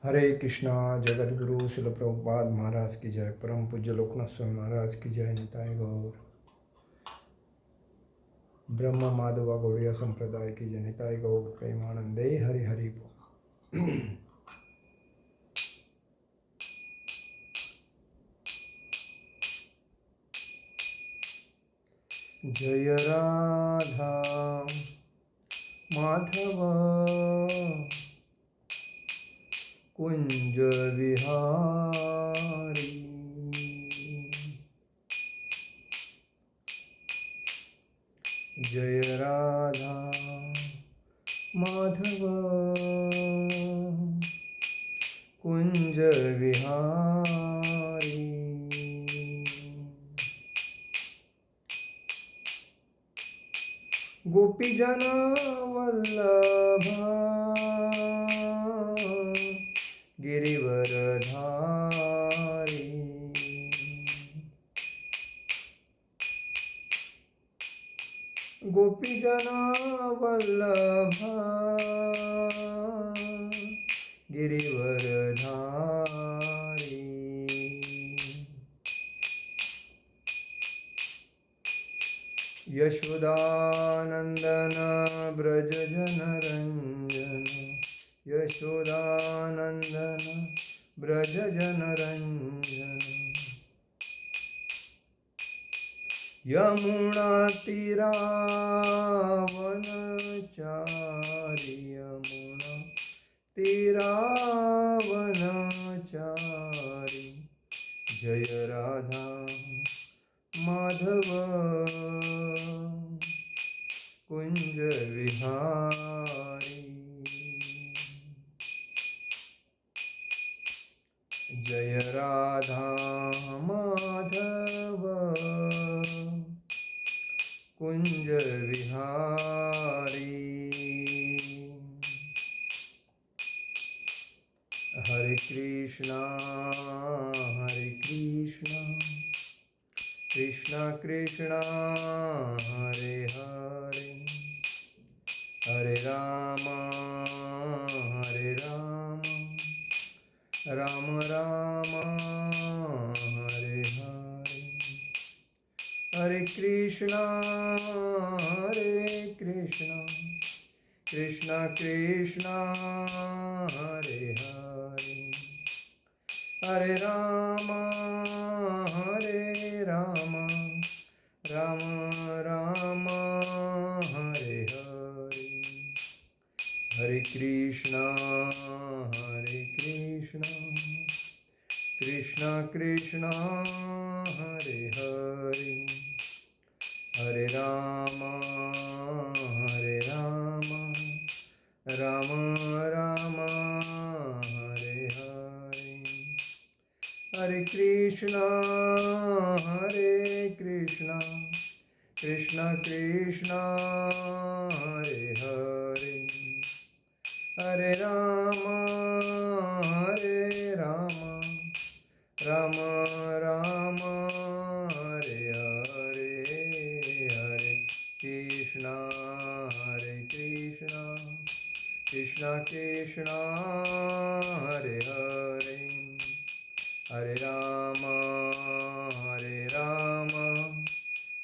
हरे कृष्णा। जगत गुरु शिल प्रभुपाद महाराज की जय। परम पूज्य लोकनाथ स्वामी महाराज की जय। निताय गौर। ब्रह्म माधवा गौड़िया संप्रदाय की जय। निताय गौर प्रेमानंदे हरि हरि बोल। जय राधा माधव कुंज विहारी। जय राधा माधव कुंज विहारी। गोपीजन वल्लभ गिरिवरधारी। गोपीजन वल्लभ गिरिवरधारी। यशोदानंदन ब्रज जनरंजन। यशोदानंदन ब्रज जनरंजन। यमुना तीरावनचारी। यमुना तीरावनचारी। जय राधा माधव कुंज विहारी। जय राधा माधव कुंज विहारी। हरे कृष्णा कृष्णा कृष्णा हरे हरे। हरे राम राम राम हरे हरे। हरे कृष्णा कृष्णा कृष्णा हरे हरे। हरे राम राम राम हरे हरे। हरे कृष्णा कृष्णा कृष्णा हरे हरे। हरे राम राम राम हरे हरे। हरे कृष्णा कृष्णा कृष्णा हरे हरे। हरे राम राम राम हरे हरे। हरे कृष्णा कृष्णा कृष्णा हरे हरे। हरे राम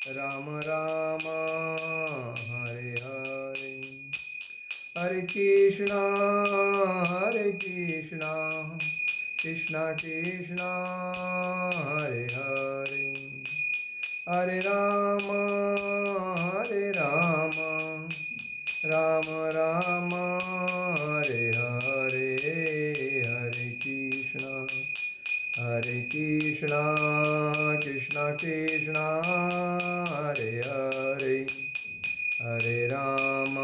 राम राम हरे हरे। हरे कृष्णा कृष्णा कृष्णा हरे हरे। हरे राम राम राम हरे हरे। हरे कृष्णा कृष्णा कृष्णा हरे हरे। हरे राम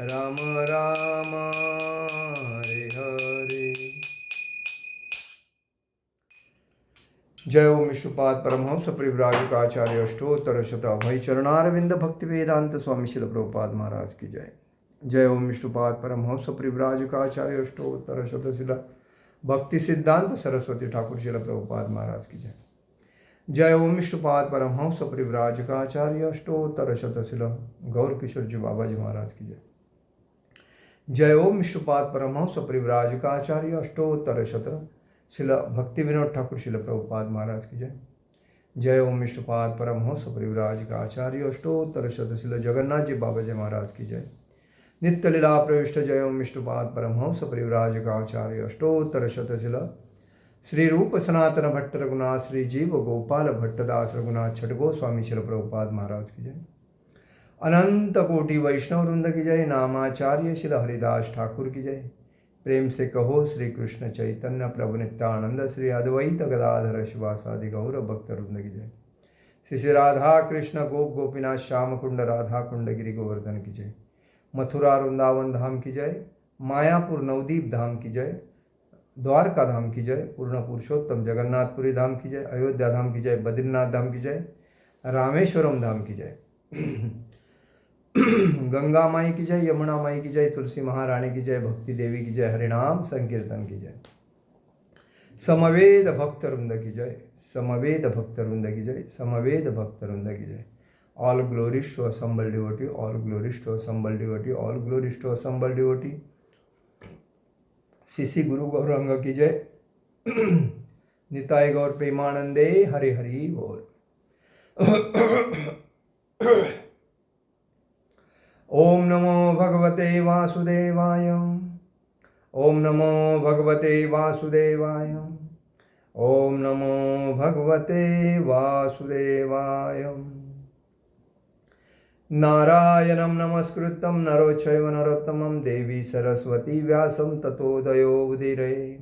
राम राम हरे हरे। जय ओम विष्णुपाद परमहंस परिव्राजकाचार्य अष्टोत्तर शत अभय चरणारविंद भक्ति वेदांत स्वामी शिल प्रभुपाद महाराज की जय। जय ओम विष्णुपाद परमहंस परिव्राजकाचार्य अष्टोत्तर शत शिला भक्ति सिद्धांत सरस्वती ठाकुर शिल प्रभुपाद महाराज की जय। जय ओम विष्णुपाद परमहंस परिव्राजकाचार्य अष्टोत्तर शत शिला गौर किशोर जी बाबा जी महाराज की जय। जय ओम विष्णुपाद परमहंस परिव्राजकाचार्य अष्टोत्तर शत शिल भक्ति विनोद ठाकुर शिल प्रभुपाद महाराज की जय। जय ओम विष्णुपाद परमहंस परिव्राजकाचार्य अष्टोत्तर शत शिल जगन्नाथ जी बाबा जी महाराज की जय। नित्य लीला प्रविष्ट जय ओम विष्णुपाद परमहंस परिव्राजकाचार्य अष्टोत्तर शत शिल श्री रूप सनातन भट्ट रघुनाथ श्री जीव गोपाल भट्टदास रघुनाथ छठ गोस्वामी शिल प्रभुपाद महाराज की जय। अनंत कोटि वैष्णव वृंद की जय। नामाचार्य श्री हरिदास ठाकुर की जय। प्रेम से कहो श्री कृष्ण चैतन्य प्रभु नित्यानंद श्री अद्वैत गदाधर शिवासादि गौर भक्त वृंद की जय। श्री श्री राधा कृष्ण गोप गोपीनाथ श्याम कुंड राधा कुंड गिरि गोवर्धन की जय। मथुरा वृंदावन धाम की जय। मायापुर नवदीप धाम की जय। द्वारका धाम की जय। पूर्ण पुरुषोत्तम जगन्नाथपुरी धाम की जय। अयोध्या धाम की जय। बद्रीनाथ धाम की जय। रामेश्वरम धाम की जय। गंगा माई की जय। यमुना माई की जय। तुलसी महारानी की जय। भक्ति देवी की जय। हरिनाम संकीर्तन की जय। समवेद भक्त वृंद की जय। समवेद भक्त वृंद की जय। समवेद भक्त वृंद की जय। All glories to assembled devotee, all glories to assembled devotee, all glories to assembled devotee। Shri Guru Gaurang की जय। निताय गौर प्रेमानंदे हरि हरि बोल। ओम नमो भगवते वासुदेवाय। ओम नमो भगवते वासुदेवाय। ओम नमो भगवते वासुदेवाय। नारायणं नमस्कृतं नरो चैव नरोत्तमं देवी सरस्वती व्यासं ततोदयो उदीरये।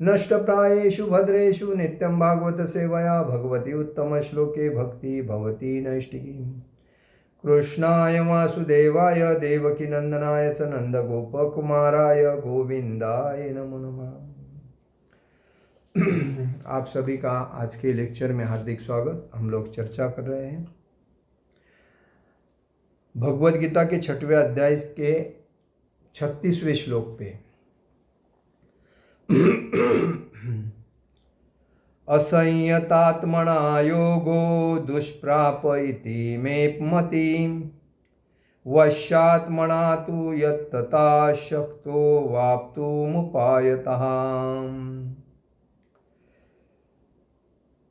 नष्टप्रायेषु भद्रेषु नित्यं भागवत सेवया भगवती उत्तम श्लोके भक्ति भवती नैष्टिकी। कृष्णाय वासुदेवाय देवकी नंदनाय च नंदगोपकुमाराय गोविंदाय नमो नमः। आप सभी का आज के लेक्चर में हार्दिक स्वागत। हम लोग चर्चा कर रहे हैं भगवद गीता के 6वें अध्याय के 36वें श्लोक पे। असंयतात्मना योगो दुष्प्राप इति मे मति। वश्यात्मना तु यत्तथा शक्तो वाप्तुमुपायतः।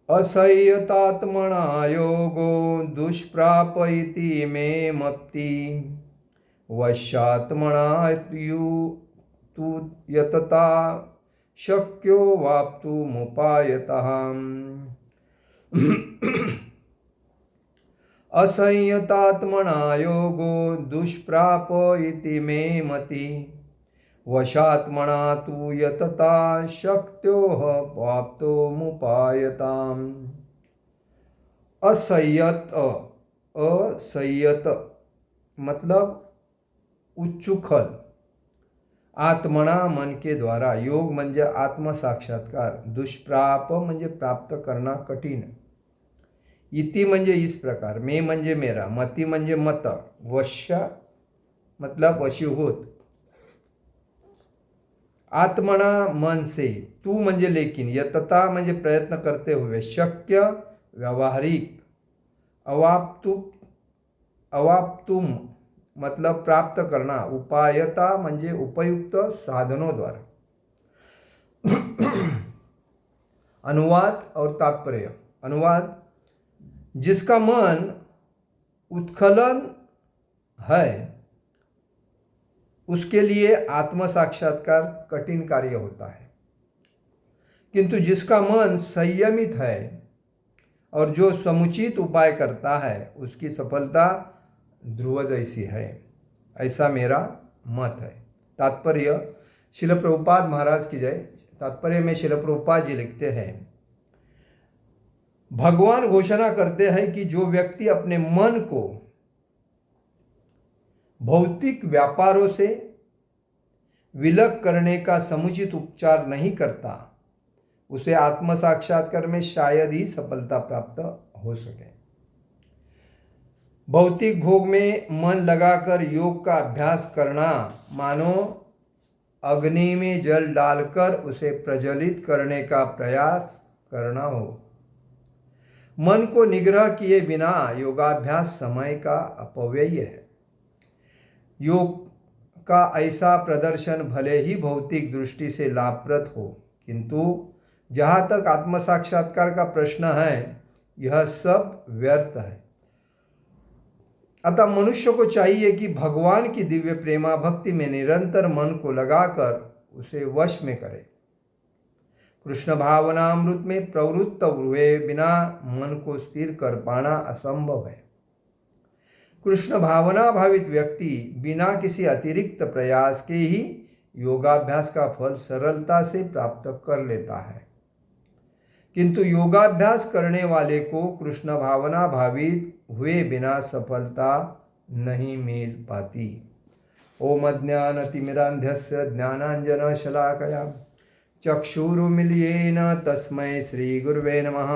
असंयतात्मना योगो दुष्प्राप इति मे मति। वश्यात्मना तु यत्तथा शक्यो वाप्तुमुपायतः। असंयतात्मना योगो दुष्प्राप इति मे मति। वशात्मना तु यतता शक्यो वाप्तुमुपायतः। असंयत असंयत मतलब उच्चुखल। आत्मना मन के द्वारा। योग म्हणजे आत्म साक्षात्कार। दुष्प्राप म्हणजे प्राप्त करना कठीण। इति म्हणजे इस प्रकार। मे म्हणजे मेरा। मति म्हणजे मत। वश्य मतलब वशीभूत। आत्मना मन से। तू म्हणजे लेकिन। यतता म्हणजे प्रयत्न करते हुए। शक्य व्यावहारिक। अवाप्तुम मतलब प्राप्त करना। उपायता म्हणजे उपयुक्त साधनों द्वारा। अनुवाद और तात्पर्य। अनुवाद, जिसका मन उत्खलन है उसके लिए आत्म साक्षात्कार कठिन कार्य होता है, किंतु जिसका मन संयमित है और जो समुचित उपाय करता है उसकी सफलता ध्रुव जैसी है। ऐसा मेरा मत है। तात्पर्य। शिल प्रभुपाद महाराज की जय। तात्पर्य में शिल प्रभुपाद जी लिखते हैं, भगवान घोषणा करते हैं कि जो व्यक्ति अपने मन को भौतिक व्यापारों से विलग करने का समुचित उपचार नहीं करता, उसे आत्म साक्षात्कार में शायद ही सफलता प्राप्त हो सके। भौतिक भोग में मन लगाकर योग का अभ्यास करना मानो अग्नि में जल डालकर उसे प्रज्वलित करने का प्रयास करना हो। मन को निग्रह किए बिना योगाभ्यास समय का अपव्यय है। योग का ऐसा प्रदर्शन भले ही भौतिक दृष्टि से लाभप्रद हो, किंतु जहाँ तक आत्म साक्षात्कार का प्रश्न है, यह सब व्यर्थ है। अतः मनुष्य को चाहिए कि भगवान की दिव्य प्रेमा भक्ति में निरंतर मन को लगाकर उसे वश में करे। कृष्ण भावनामृत में प्रवृत्त हुए बिना मन को स्थिर कर पाना असंभव है। कृष्ण भावना भावित व्यक्ति बिना किसी अतिरिक्त प्रयास के ही योगाभ्यास का फल सरलता से प्राप्त कर लेता है, किंतु योगाभ्यास करने वाले को कृष्ण भावना भावित हुए बिना सफलता नहीं मिल पाती। ओम अज्ञानतिमिरान्धस्य ज्ञानाञ्जनशलाकया चक्षुरुन्मीलितेन तस्मै श्रीगुरुवे नमः।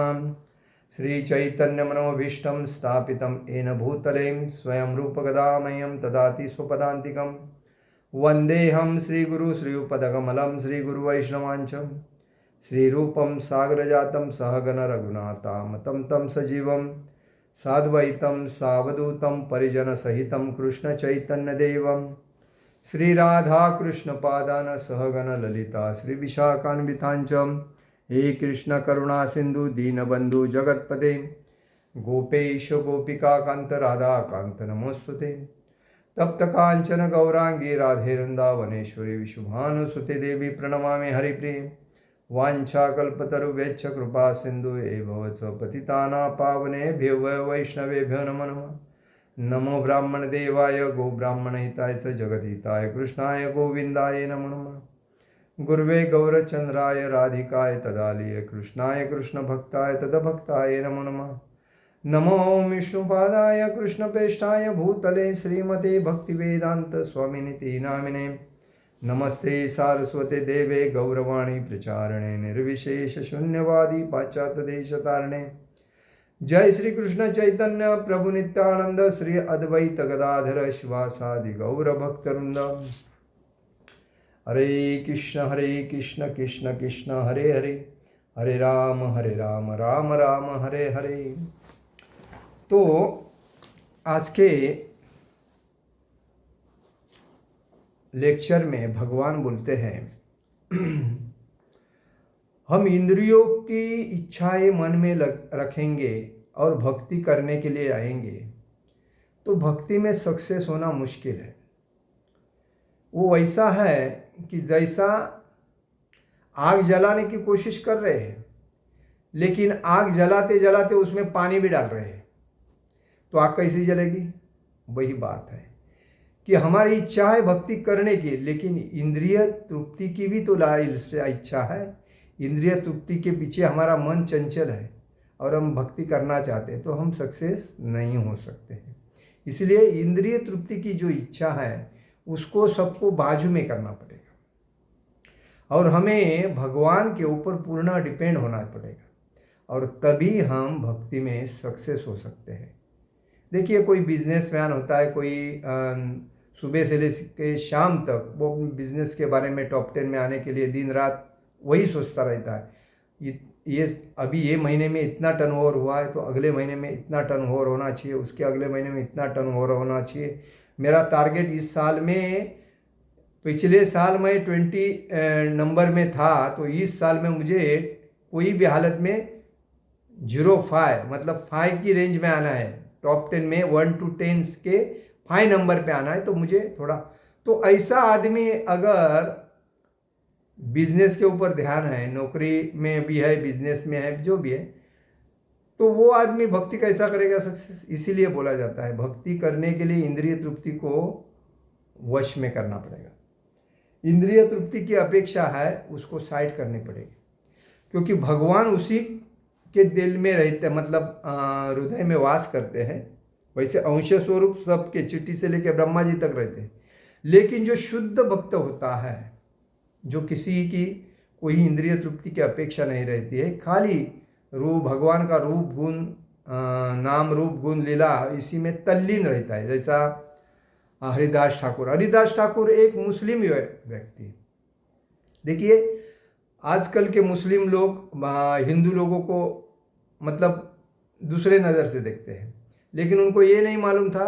श्रीचैतन्यमनोभीष्टं स्थापितं येन भूतले स्वयं रूपगदामह्यं ददाति स्वपदान्तिकं। वन्देऽहं श्रीगुरु श्रीयुतपदकमलं श्रीगुरुवैष्णवांच श्रीरूपं सागरजातं सहगण रघुनाथामतं तं सजीवं साद्वैतं सावधूतं परिजनसहितं कृष्णचैतन्यदेवं श्रीराधाकृष्णपादान सहगण ललिता श्रीविशाखान्वितांच। हे कृष्ण करुणा सिंधु दीनबंधु जगत्पते गोपेश गोपिकाकांत राधाकांत नमोस्तुते। तप्त कांचन गौरांगी राधे वृंदावनेश्वरी विशुभानुसुते देवी प्रणमामि हरिप्रिये। वाञ्छाकल्पतरुभ्यश्च कृपा सिंधु एव च पतितानां पावनेभ्यो वैष्णवेभ्यो नमो नमः। नमो ब्राह्मण देवाय गो ब्राह्मण हिताय च जगद्हिताय कृष्णाय गोविंदाय नमो नमः। गुरुवे गौरचंद्राय राधिकाय तदालय कृष्णाय कृष्ण भक्ताय तदभक्ताय नमो नमः। नमो विष्णुपादाय कृष्णप्रेष्ठाय भूतले श्रीमते भक्तिवेदांत स्वामिनिति नामिने। नमस्ते सारस्वते देवे गौरवाणी प्रचारणे निर्विशेष शून्यवादी पाश्चात्य देश तारणे। जय श्री कृष्ण चैतन्य प्रभु नित्यानंद श्री अद्वैत गदाधर शिवासादि गौर भक्तवृंद। हरे कृष्ण कृष्ण कृष्ण हरे हरे, हरे राम राम राम हरे हरे। तो आज के लेक्चर में भगवान बोलते हैं हम इंद्रियों की इच्छाएं मन में रखेंगे और भक्ति करने के लिए आएंगे तो भक्ति में सक्सेस होना मुश्किल है। वो वैसा है कि जैसा आग जलाने की कोशिश कर रहे हैं, लेकिन आग जलाते जलाते उसमें पानी भी डाल रहे हैं, तो आग कैसे जलेगी? वही बात है कि हमारी इच्छा है भक्ति करने की, लेकिन इंद्रिय तृप्ति की भी तो इच्छा है। इंद्रिय तृप्ति के पीछे हमारा मन चंचल है और हम भक्ति करना चाहते हैं तो हम सक्सेस नहीं हो सकते हैं। इसलिए इंद्रिय तृप्ति की जो इच्छा है उसको सबको बाजू में करना पड़ेगा और हमें भगवान के ऊपर पूर्ण डिपेंड होना पड़ेगा और तभी हम भक्ति में सक्सेस हो सकते हैं। देखिए, कोई बिजनेसमैन होता है, कोई सुबह से लेकर शाम तक वो बिजनेस के बारे में टॉप 10 में आने के लिए दिन रात वही सोचता रहता है। ये अभी ये महीने में इतना टर्नओवर हुआ है तो अगले महीने में इतना टर्नओवर होना चाहिए, उसके अगले महीने में इतना टर्नओवर होना चाहिए। मेरा टारगेट इस साल में, पिछले साल मैं 20 नंबर में था तो इस साल में मुझे कोई भी हालत में 05 मतलब 5 की रेंज में आना है। टॉप 10 में 1 to 10 के 5 नंबर पे आना है तो मुझे थोड़ा, तो ऐसा आदमी अगर बिजनेस के ऊपर ध्यान है, नौकरी में भी है, बिजनेस में है, जो भी है, तो वो आदमी भक्ति कैसा करेगा सक्सेस? इसीलिए बोला जाता है भक्ति करने के लिए इंद्रिय तृप्ति को वश में करना पड़ेगा। इंद्रिय तृप्ति की अपेक्षा है उसको साइड करनी पड़ेगी, क्योंकि भगवान उसी के दिल में रहते, मतलब हृदय में वास करते हैं। वैसे अंश स्वरूप सबके चिट्ठी से लेकर ब्रह्मा जी तक रहते हैं, लेकिन जो शुद्ध भक्त होता है, जो किसी की कोई इंद्रिय तृप्ति की अपेक्षा नहीं रहती है, खाली रूप भगवान का रूप गुण नाम रूप गुण लीला इसी में तल्लीन रहता है। जैसा हरिदास ठाकुर एक मुस्लिम व्यक्ति। देखिए, आजकल के मुस्लिम लोग हिंदू लोगों को मतलब दूसरे नज़र से देखते हैं, लेकिन उनको ये नहीं मालूम था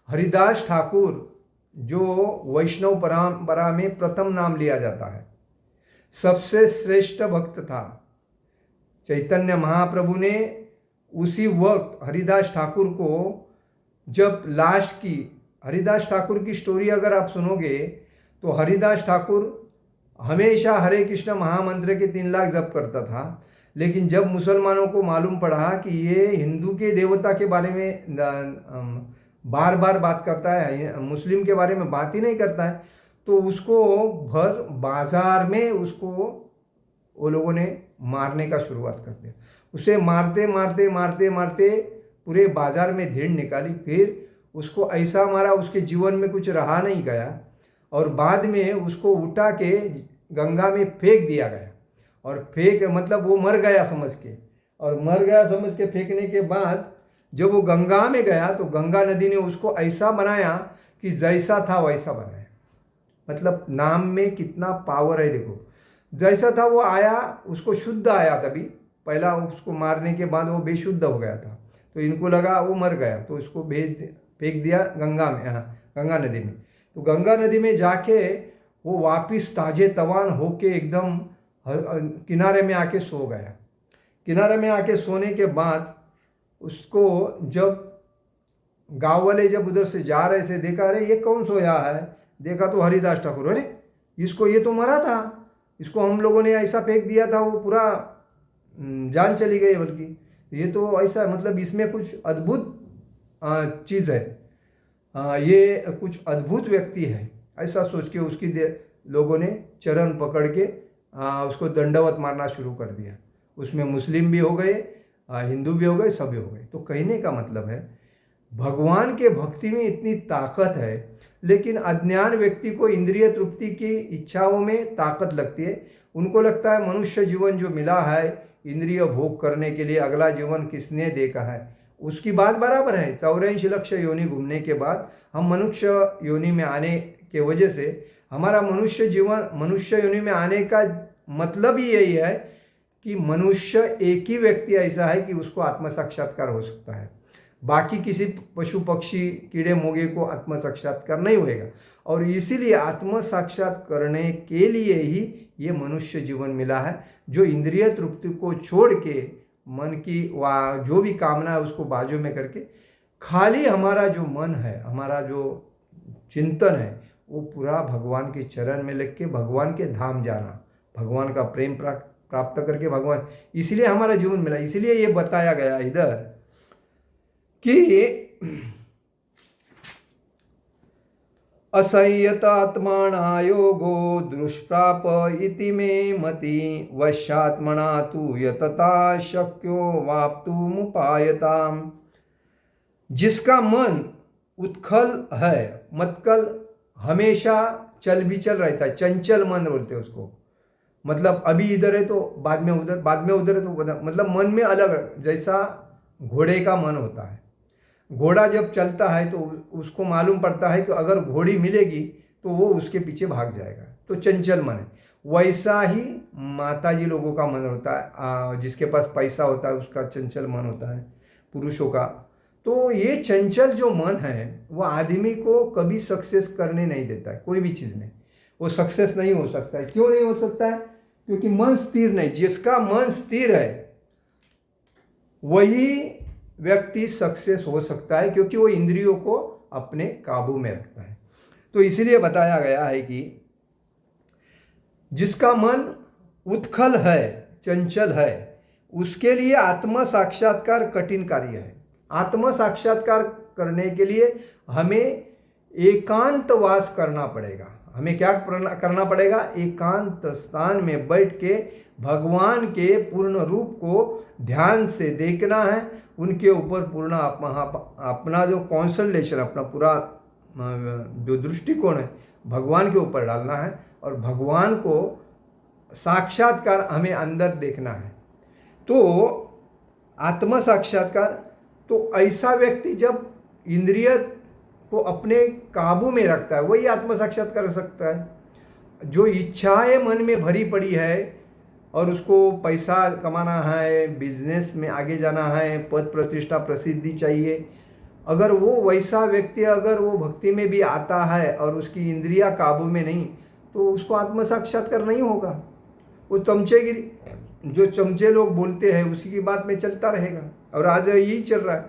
हरिदास ठाकुर जो वैष्णव परंपरा में प्रथम नाम लिया जाता है, सबसे श्रेष्ठ भक्त था। चैतन्य महाप्रभु ने उसी वक्त हरिदास ठाकुर को, जब लास्ट की हरिदास ठाकुर की स्टोरी अगर आप सुनोगे तो हरिदास ठाकुर हमेशा हरे कृष्ण महामंत्र के 3 लाख जप करता था, लेकिन जब मुसलमानों को मालूम पड़ा कि ये हिंदू के देवता के बारे में बार बार बात करता है, मुस्लिम के बारे में बात ही नहीं करता है, तो उसको भर बाजार में उसको वो लोगों ने मारने का शुरुआत कर दिया। उसे मारते मारते मारते मारते पूरे बाजार में धीड़ निकाली, फिर उसको ऐसा मारा उसके जीवन में कुछ रहा नहीं गया, और बाद में उसको उठा के गंगा में फेंक दिया गया। और फेंक मतलब वो मर गया समझ के, और मर गया समझ के फेंकने के बाद जब वो गंगा में गया तो गंगा नदी ने उसको ऐसा बनाया कि जैसा था वैसा बनाया। मतलब नाम में कितना पावर है देखो। जैसा था वो आया, उसको शुद्ध आया, तभी पहला उसको मारने के बाद वो बेशुद्ध हो गया था, तो इनको लगा वो मर गया, तो उसको फेंक दिया गंगा में, गंगा नदी में। तो गंगा नदी में जाके वो वापिस ताजे तवान होके एकदम किनारे में आके सो गया। किनारे में आके सोने के बाद उसको जब गांव वाले जब उधर से जा रहे थे, देखा अरे ये कौन सोया है, देखा तो हरिदास ठाकुर, अरे इसको, ये तो मरा था, इसको हम लोगों ने ऐसा फेंक दिया था, वो पूरा जान चली गई, बल्कि ये तो ऐसा, मतलब इसमें कुछ अद्भुत चीज़ है, ये कुछ अद्भुत व्यक्ति है, ऐसा सोच के उसकी लोगों ने चरण पकड़ के उसको दंडवत मारना शुरू कर दिया। उसमें मुस्लिम भी हो गए, हिंदू भी हो गए, सभी हो गए। तो कहने का मतलब है भगवान के भक्ति में इतनी ताकत है, लेकिन अज्ञान व्यक्ति को इंद्रिय तृप्ति की इच्छाओं में ताकत लगती है। उनको लगता है मनुष्य जीवन जो मिला है इंद्रिय भोग करने के लिए, अगला जीवन किसने देखा है। उसकी बात बराबर है, 84 लक्ष योनि घूमने के बाद हम मनुष्य योनि में आने के वजह से हमारा मनुष्य योनि में आने का मतलब ही यही है कि मनुष्य एक ही व्यक्ति ऐसा है कि उसको आत्म साक्षात्कार हो सकता है, बाकी किसी पशु पक्षी कीड़े मोगे को आत्म साक्षात्कार नहीं होएगा। और इसीलिए आत्म साक्षात करने के लिए ही ये मनुष्य जीवन मिला है, जो इंद्रिय तृप्ति को छोड़ के मन की जो भी कामना है उसको बाजू में करके खाली हमारा जो मन है, हमारा जो चिंतन है, वो पूरा भगवान के चरण में लग के भगवान के धाम जाना, भगवान का प्रेम प्राप्त करके भगवान, इसलिए हमारा जीवन मिला। इसलिए ये बताया गया इधर कि असंयतात्मना योगो दुष्प्राप इति मे मति वश्यात्मना तु यतता शक्यो वाप्तुमुपायताम। जिसका मन उत्खल है, मतकल हमेशा चल बिचल रहता है, चंचल मन बोलते हैं उसको, मतलब अभी इधर है तो बाद में उधर, बाद में उधर है तो मतलब मन में अलग, जैसा घोड़े का मन होता है। घोड़ा जब चलता है तो उसको मालूम पड़ता है कि अगर घोड़ी मिलेगी तो वो उसके पीछे भाग जाएगा, तो चंचल मन है। वैसा ही माताजी लोगों का मन होता है, जिसके पास पैसा होता है उसका चंचल मन होता है, पुरुषों का। तो ये चंचल जो मन है वो आदमी को कभी सक्सेस करने नहीं देता है, कोई भी चीज़ में वो सक्सेस नहीं हो सकता है। क्यों नहीं हो सकता है? क्योंकि मन स्थिर नहीं। जिसका मन स्थिर है वही व्यक्ति सक्सेस हो सकता है, क्योंकि वो इंद्रियों को अपने काबू में रखता है। तो इसलिए बताया गया है कि जिसका मन उत्खल है, चंचल है, उसके लिए आत्म साक्षात्कार कठिन कार्य है। आत्म साक्षात्कार करने के लिए हमें एकांतवास करना पड़ेगा। हमें क्या करना पड़ेगा? एकांत स्थान में बैठ के भगवान के पूर्ण रूप को ध्यान से देखना है, उनके ऊपर पूर्ण अपना जो कॉन्संट्रेशन, अपना पूरा जो दृष्टिकोण है भगवान के ऊपर डालना है, और भगवान को साक्षात्कार हमें अंदर देखना है। तो आत्म साक्षात्कार, तो ऐसा व्यक्ति जब इंद्रिय को अपने काबू में रखता है वही आत्म साक्षात्कार कर सकता है। जो इच्छाएं मन में भरी पड़ी है और उसको पैसा कमाना है, बिजनेस में आगे जाना है, पद प्रतिष्ठा प्रसिद्धि चाहिए, अगर वो वैसा व्यक्ति अगर वो भक्ति में भी आता है और उसकी इंद्रियां काबू में नहीं, तो उसको आत्म साक्षात्कार नहीं होगा। वो चमचेगिरी, जो चमचे लोग बोलते हैं उसी की बात में चलता रहेगा। और आज यही चल रहा है,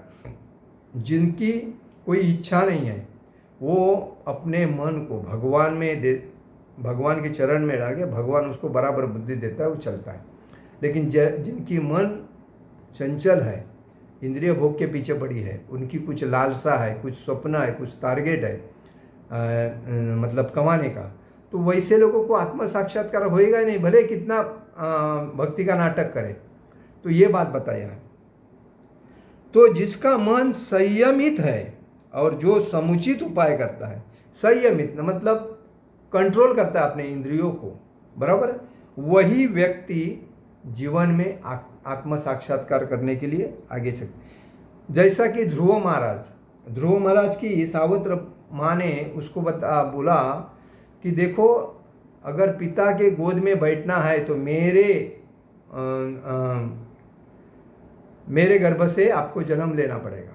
जिनकी कोई इच्छा नहीं है वो अपने मन को भगवान में दे, भगवान के चरण में डाल के भगवान उसको बराबर बुद्धि देता है, वो चलता है। लेकिन जिनकी मन चंचल है, इंद्रिय भोग के पीछे पड़ी है, उनकी कुछ लालसा है, कुछ स्वप्न है, कुछ टारगेट है मतलब कमाने का, तो वैसे लोगों को आत्म साक्षात्कार होएगा ही नहीं, भले कितना भक्ति का नाटक करे। तो ये बात बताया है। तो जिसका मन संयमित है और जो समुचित उपाय करता है, संयमित मतलब कंट्रोल करता है अपने इंद्रियों को, बराबर, वही व्यक्ति जीवन में आत्म साक्षात्कार करने के लिए आगे चलते। जैसा कि ध्रुव महाराज की सावत्र माँ ने उसको बोला कि देखो, अगर पिता के गोद में बैठना है तो मेरे गर्भ से आपको जन्म लेना पड़ेगा,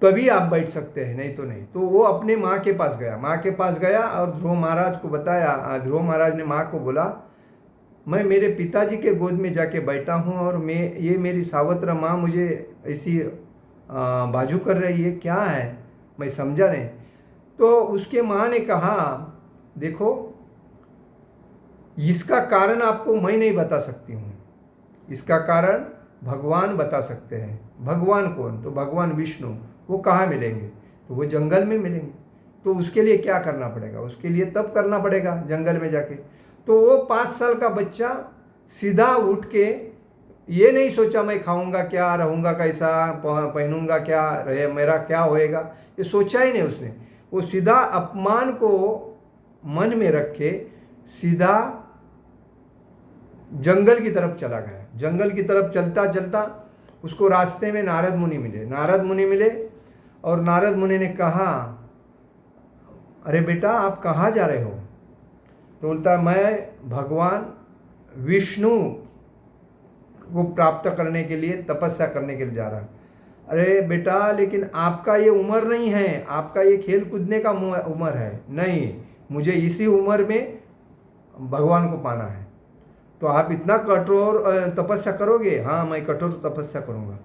तभी आप बैठ सकते हैं, नहीं तो नहीं। तो वो अपने माँ के पास गया और ध्रुव महाराज को बताया। ध्रुव महाराज ने माँ को बोला, मैं मेरे पिताजी के गोद में जाके बैठा हूँ और ये मेरी सावत्र माँ मुझे ऐसी बाजू कर रही है, क्या है, मैं समझा नहीं। तो उसके माँ ने कहा, देखो, इसका कारण आपको मैं नहीं बता सकती हूँ, इसका कारण भगवान बता सकते हैं। भगवान कौन? तो भगवान विष्णु। वो कहाँ मिलेंगे? तो वो जंगल में मिलेंगे। तो उसके लिए क्या करना पड़ेगा? उसके लिए तप करना पड़ेगा जंगल में जाके। तो वो 5 साल का बच्चा सीधा उठ के ये नहीं सोचा मैं खाऊंगा क्या, रहूँगा कैसा, पहनूंगा क्या, रहे मेरा क्या होएगा, ये सोचा ही नहीं उसने। वो सीधा अपमान को मन में रखे सीधा जंगल की तरफ चला गया। जंगल की तरफ चलता चलता उसको रास्ते में नारद मुनि मिले और नारद मुनि ने कहा, अरे बेटा आप कहाँ जा रहे हो? तो बोलता, मैं भगवान विष्णु को प्राप्त करने के लिए, तपस्या करने के लिए जा रहा। अरे बेटा, लेकिन आपका ये उम्र नहीं है, आपका ये खेल कूदने का उम्र है। नहीं, मुझे इसी उम्र में भगवान को पाना है। तो आप इतना कठोर तपस्या करोगे? हाँ, मैं कठोर तपस्या करूँगा।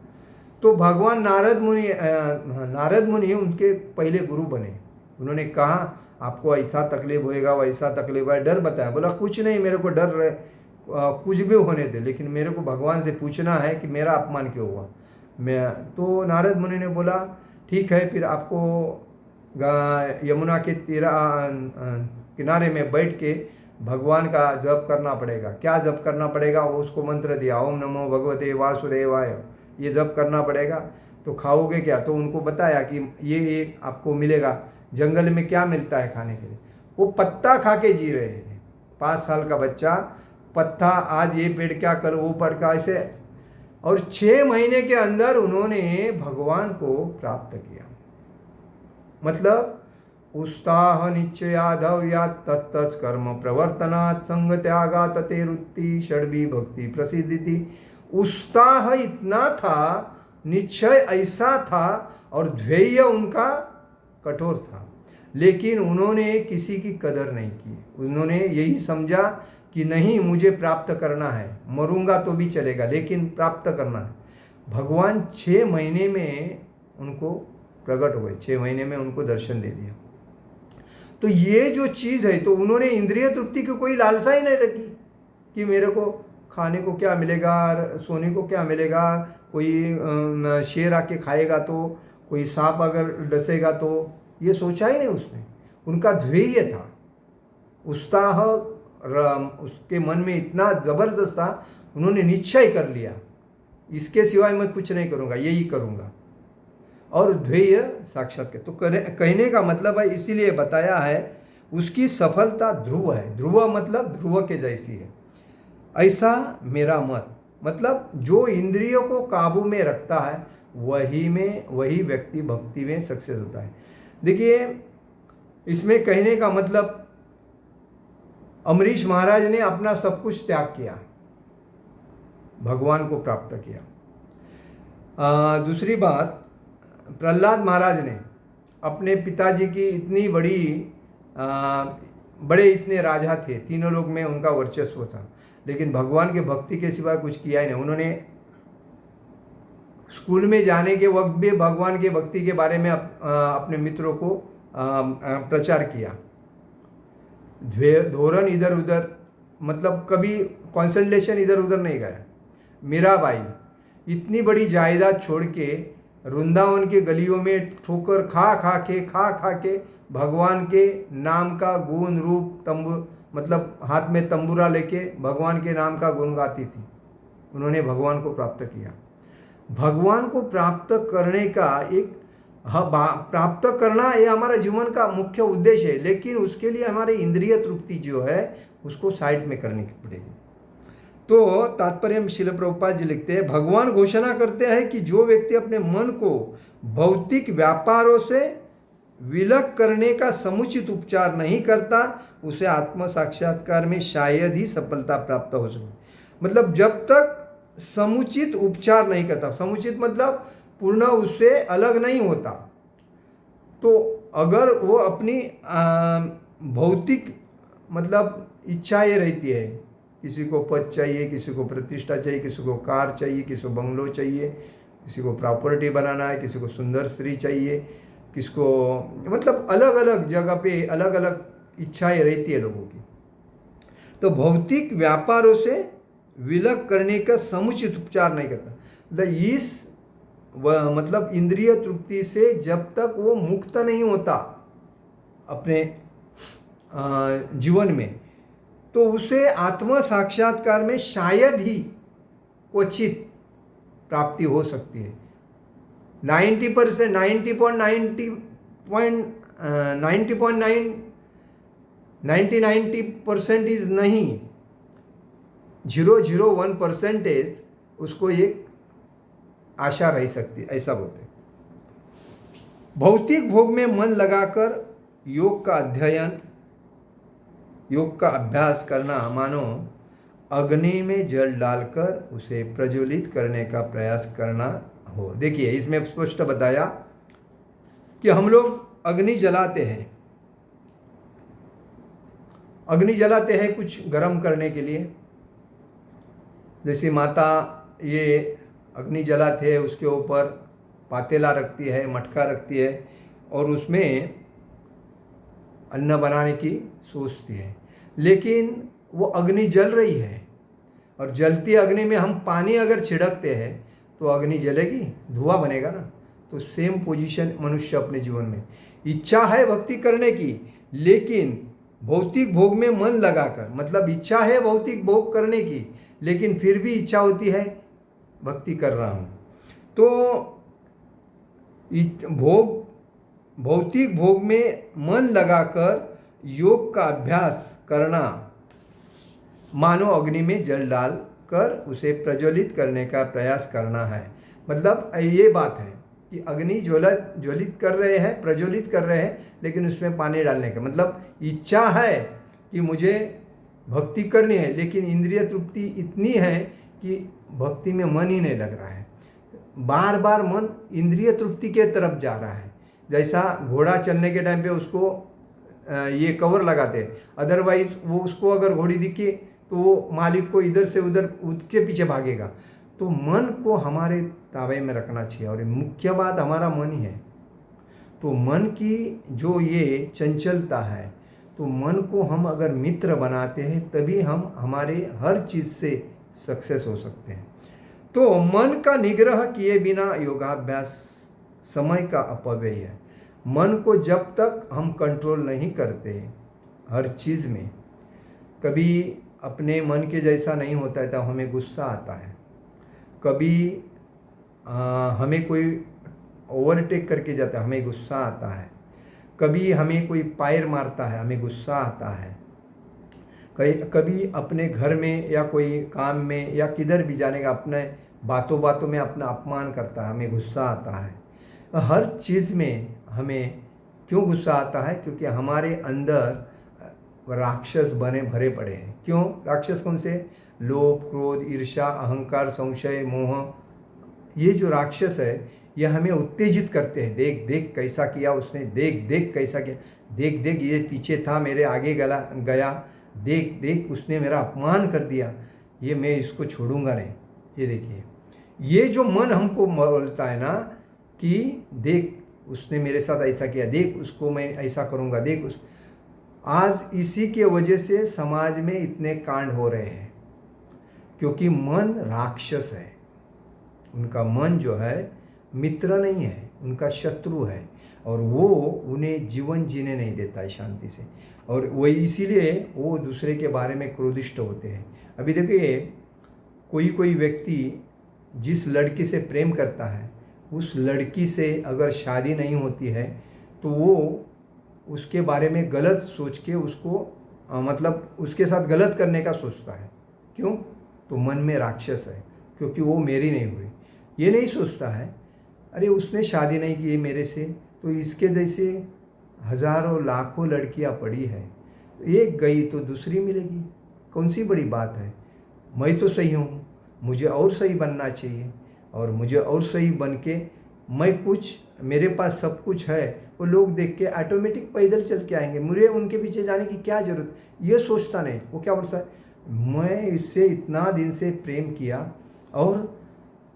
तो भगवान नारद मुनि उनके पहले गुरु बने। उन्होंने कहा, आपको ऐसा तकलीफ होएगा, वैसा तकलीफ है, डर बताया। बोला, कुछ नहीं, मेरे को डर कुछ भी होने दे, लेकिन मेरे को भगवान से पूछना है कि मेरा अपमान क्यों हुआ। तो नारद मुनि ने बोला, ठीक है, फिर आपको यमुना के किनारे में बैठ के भगवान का जप करना पड़ेगा। क्या जप करना पड़ेगा? वो उसको मंत्र दिया, ओम नमो भगवते वासुदेवाय, ये जप करना पड़ेगा। तो खाओगे क्या? तो उनको बताया कि ये आपको मिलेगा। जंगल में क्या मिलता है खाने के लिए? वो पत्ता खा के जी रहे थे। 5 साल का बच्चा पत्ता, आज ये पेड़ क्या करो, वो पेड़ का, ऐसे। और 6 महीने के अंदर उन्होंने भगवान को प्राप्त किया। मतलब उत्साह निश्चयाधव्या तत्त कर्म प्रवर्तनात् संग त्यागा तते रुत्ति षड्वी भक्ति प्रसिद्धि। उत्साह इतना था, निश्चय ऐसा था और ध्येय उनका कठोर था, लेकिन उन्होंने किसी की कदर नहीं की। उन्होंने यही समझा कि नहीं, मुझे प्राप्त करना है, मरूंगा तो भी चलेगा, लेकिन प्राप्त करना है। भगवान 6 महीने में उनको प्रकट हुए, 6 महीने में उनको दर्शन दे दिया। तो ये जो चीज़ है, तो उन्होंने इंद्रिय तृप्ति की कोई लालसा ही नहीं रखी कि मेरे को खाने को क्या मिलेगा, सोने को क्या मिलेगा, कोई शेर आके खाएगा तो, कोई सांप अगर डसेगा तो, ये सोचा ही नहीं उसने। उनका ध्येय था, उत्साह उसके मन में इतना ज़बरदस्त था, उन्होंने निश्चय कर लिया, इसके सिवाय मैं कुछ नहीं करूँगा, यही करूँगा। और ध्येय साक्षात तो कहने का मतलब है, इसीलिए बताया है, उसकी सफलता ध्रुव है। ध्रुव मतलब ध्रुव के जैसी है, ऐसा मेरा मत। मतलब जो इंद्रियों को काबू में रखता है वही व्यक्ति भक्ति में सक्सेस होता है। देखिए, इसमें कहने का मतलब, अमरीश महाराज ने अपना सब कुछ त्याग किया, भगवान को प्राप्त किया। दूसरी बात, प्रहलाद महाराज ने अपने पिताजी की इतनी बड़े इतने राजा थे, तीनों लोग में उनका वर्चस्व था, लेकिन भगवान के भक्ति के सिवाय कुछ किया ही नहीं। उन्होंने स्कूल में जाने के वक्त भी भगवान के भक्ति के बारे में अपने मित्रों को प्रचार किया। धोरण इधर उधर, मतलब कभी कंसंट्रेशन इधर उधर नहीं गया। मीराबाई इतनी बड़ी जायदाद छोड़ के वृंदावन के गलियों में ठोकर खा के भगवान के नाम का गुण रूप मतलब हाथ में तंबूरा लेके भगवान के नाम का गुण गाती थी। उन्होंने भगवान को प्राप्त किया। भगवान को प्राप्त करने का प्राप्त करना ये हमारा जीवन का मुख्य उद्देश्य है, लेकिन उसके लिए हमारी इंद्रिय तृप्ति जो है उसको साइड में करनी पड़ेगी। तो तात्पर्य में श्रील प्रभुपाद जी लिखते हैं, भगवान घोषणा करते हैं कि जो व्यक्ति अपने मन को भौतिक व्यापारों से विलग करने का समुचित उपचार नहीं करता, उसे आत्म साक्षात्कार में शायद ही सफलता प्राप्त हो सके। मतलब जब तक समुचित उपचार नहीं करता, समुचित मतलब पूर्ण उससे अलग नहीं होता, तो अगर वो अपनी भौतिक मतलब इच्छा ये रहती है, किसी को पद चाहिए, किसी को प्रतिष्ठा चाहिए, किसी को कार चाहिए, किसी को बंगलो चाहिए, किसी को प्रॉपर्टी बनाना है, किसी को सुंदर स्त्री चाहिए, किसको मतलब अलग अलग जगह पे अलग अलग इच्छाएं रहती है लोगों की। तो भौतिक व्यापारों से विलग करने का समुचित उपचार नहीं करता। इस मतलब इंद्रिय तृप्ति से जब तक वो मुक्त नहीं होता अपने जीवन में, तो उसे आत्म साक्षात्कार में शायद ही क्वचित प्राप्ति हो सकती है। 90%, 90% इज नहीं, 0.01% उसको एक आशा रह सकती है, ऐसा बोलते हैं। भौतिक भोग में मन लगाकर योग का अध्ययन, योग का अभ्यास करना मानो अग्नि में जल डालकर उसे प्रज्वलित करने का प्रयास करना हो। देखिए इसमें स्पष्ट बताया कि हम लोग अग्नि जलाते हैं कुछ गर्म करने के लिए। जैसे माता ये अग्नि जलाते हैं, उसके ऊपर पातेला रखती है, मटका रखती है और उसमें अन्न बनाने की सोचती है, लेकिन वो अग्नि जल रही है और जलती अग्नि में हम पानी अगर छिड़कते हैं तो अग्नि जलेगी, धुआं बनेगा ना। तो सेम पोजीशन मनुष्य अपने जीवन में, इच्छा है भक्ति करने की, लेकिन भौतिक भोग में मन लगाकर, मतलब इच्छा है भौतिक भोग करने की, लेकिन फिर भी इच्छा होती है भक्ति कर रहा हूँ, तो भौतिक भोग में मन लगाकर योग का अभ्यास करना मानो अग्नि में जल डाल कर उसे प्रज्वलित करने का प्रयास करना है। मतलब ये बात है कि अग्नि ज्वलित कर रहे हैं, प्रज्वलित कर रहे हैं, लेकिन उसमें पानी डालने का मतलब इच्छा है कि मुझे भक्ति करनी है, लेकिन इंद्रिय तृप्ति इतनी है कि भक्ति में मन ही नहीं लग रहा है। बार बार मन इंद्रिय तृप्ति के तरफ जा रहा है। जैसा घोड़ा चलने के टाइम पे उसको ये कवर लगाते हैं, अदरवाइज वो उसको अगर घोड़ी दिखे तो वो मालिक को इधर से उधर उसके पीछे भागेगा। तो मन को हमारे ताबे में रखना चाहिए और मुख्य बात हमारा मन ही है। तो मन की जो ये चंचलता है, तो मन को हम अगर मित्र बनाते हैं तभी हम हमारे हर चीज़ से सक्सेस हो सकते हैं। तो मन का निग्रह किए बिना योगाभ्यास समय का अपव्यय है। मन को जब तक हम कंट्रोल नहीं करते हर चीज़ में, कभी अपने मन के जैसा नहीं होता है तो हमें गुस्सा आता है, कभी हमें कोई ओवरटेक करके जाता है हमें गुस्सा आता है, कभी हमें कोई पैर मारता है हमें गुस्सा आता है, कभी अपने घर में या कोई काम में या किधर भी जाने का अपने बातों बातों में अपना अपमान करता है हमें गुस्सा आता है। हर चीज़ में हमें क्यों गुस्सा आता है? क्योंकि हमारे अंदर राक्षस भरे पड़े हैं। क्यों राक्षस? कौन से? लोभ, क्रोध, ईर्ष्या, अहंकार, संशय, मोह। ये जो राक्षस है ये हमें उत्तेजित करते हैं। देख देख कैसा किया उसने, देख देख कैसा किया, देख देख ये पीछे था मेरे आगे गया, देख देख उसने मेरा अपमान कर दिया, ये मैं इसको छोड़ूंगा नहीं। ये देखिए, ये जो मन हमको बोलता है ना कि देख उसने मेरे साथ ऐसा किया, देख उसको मैं ऐसा करूंगा, देख उस आज इसी के वजह से समाज में इतने कांड हो रहे हैं, क्योंकि मन राक्षस है। उनका मन जो है मित्र नहीं है, उनका शत्रु है, और वो उन्हें जीवन जीने नहीं देता है शांति से, और वही इसीलिए वो दूसरे के बारे में क्रोधिष्ट होते हैं। अभी देखिए, कोई व्यक्ति जिस लड़की से प्रेम करता है, उस लड़की से अगर शादी नहीं होती है तो वो उसके बारे में गलत सोच के उसको मतलब उसके साथ गलत करने का सोचता है। क्यों? तो मन में राक्षस है, क्योंकि वो मेरी नहीं हुई। ये नहीं सोचता है अरे उसने शादी नहीं की मेरे से, तो इसके जैसे हजारों लाखों लड़कियां पड़ी है, एक गई तो दूसरी मिलेगी, कौन सी बड़ी बात है। मैं तो सही हूँ, मुझे और सही बनना चाहिए, और मुझे और सही बन के मैं कुछ, मेरे पास सब कुछ है, वो लोग देख के ऑटोमेटिक पैदल चल के आएंगे, मुझे उनके पीछे जाने की क्या ज़रूरत। ये सोचता नहीं, वो क्या बोलता है, मैं इससे इतना दिन से प्रेम किया और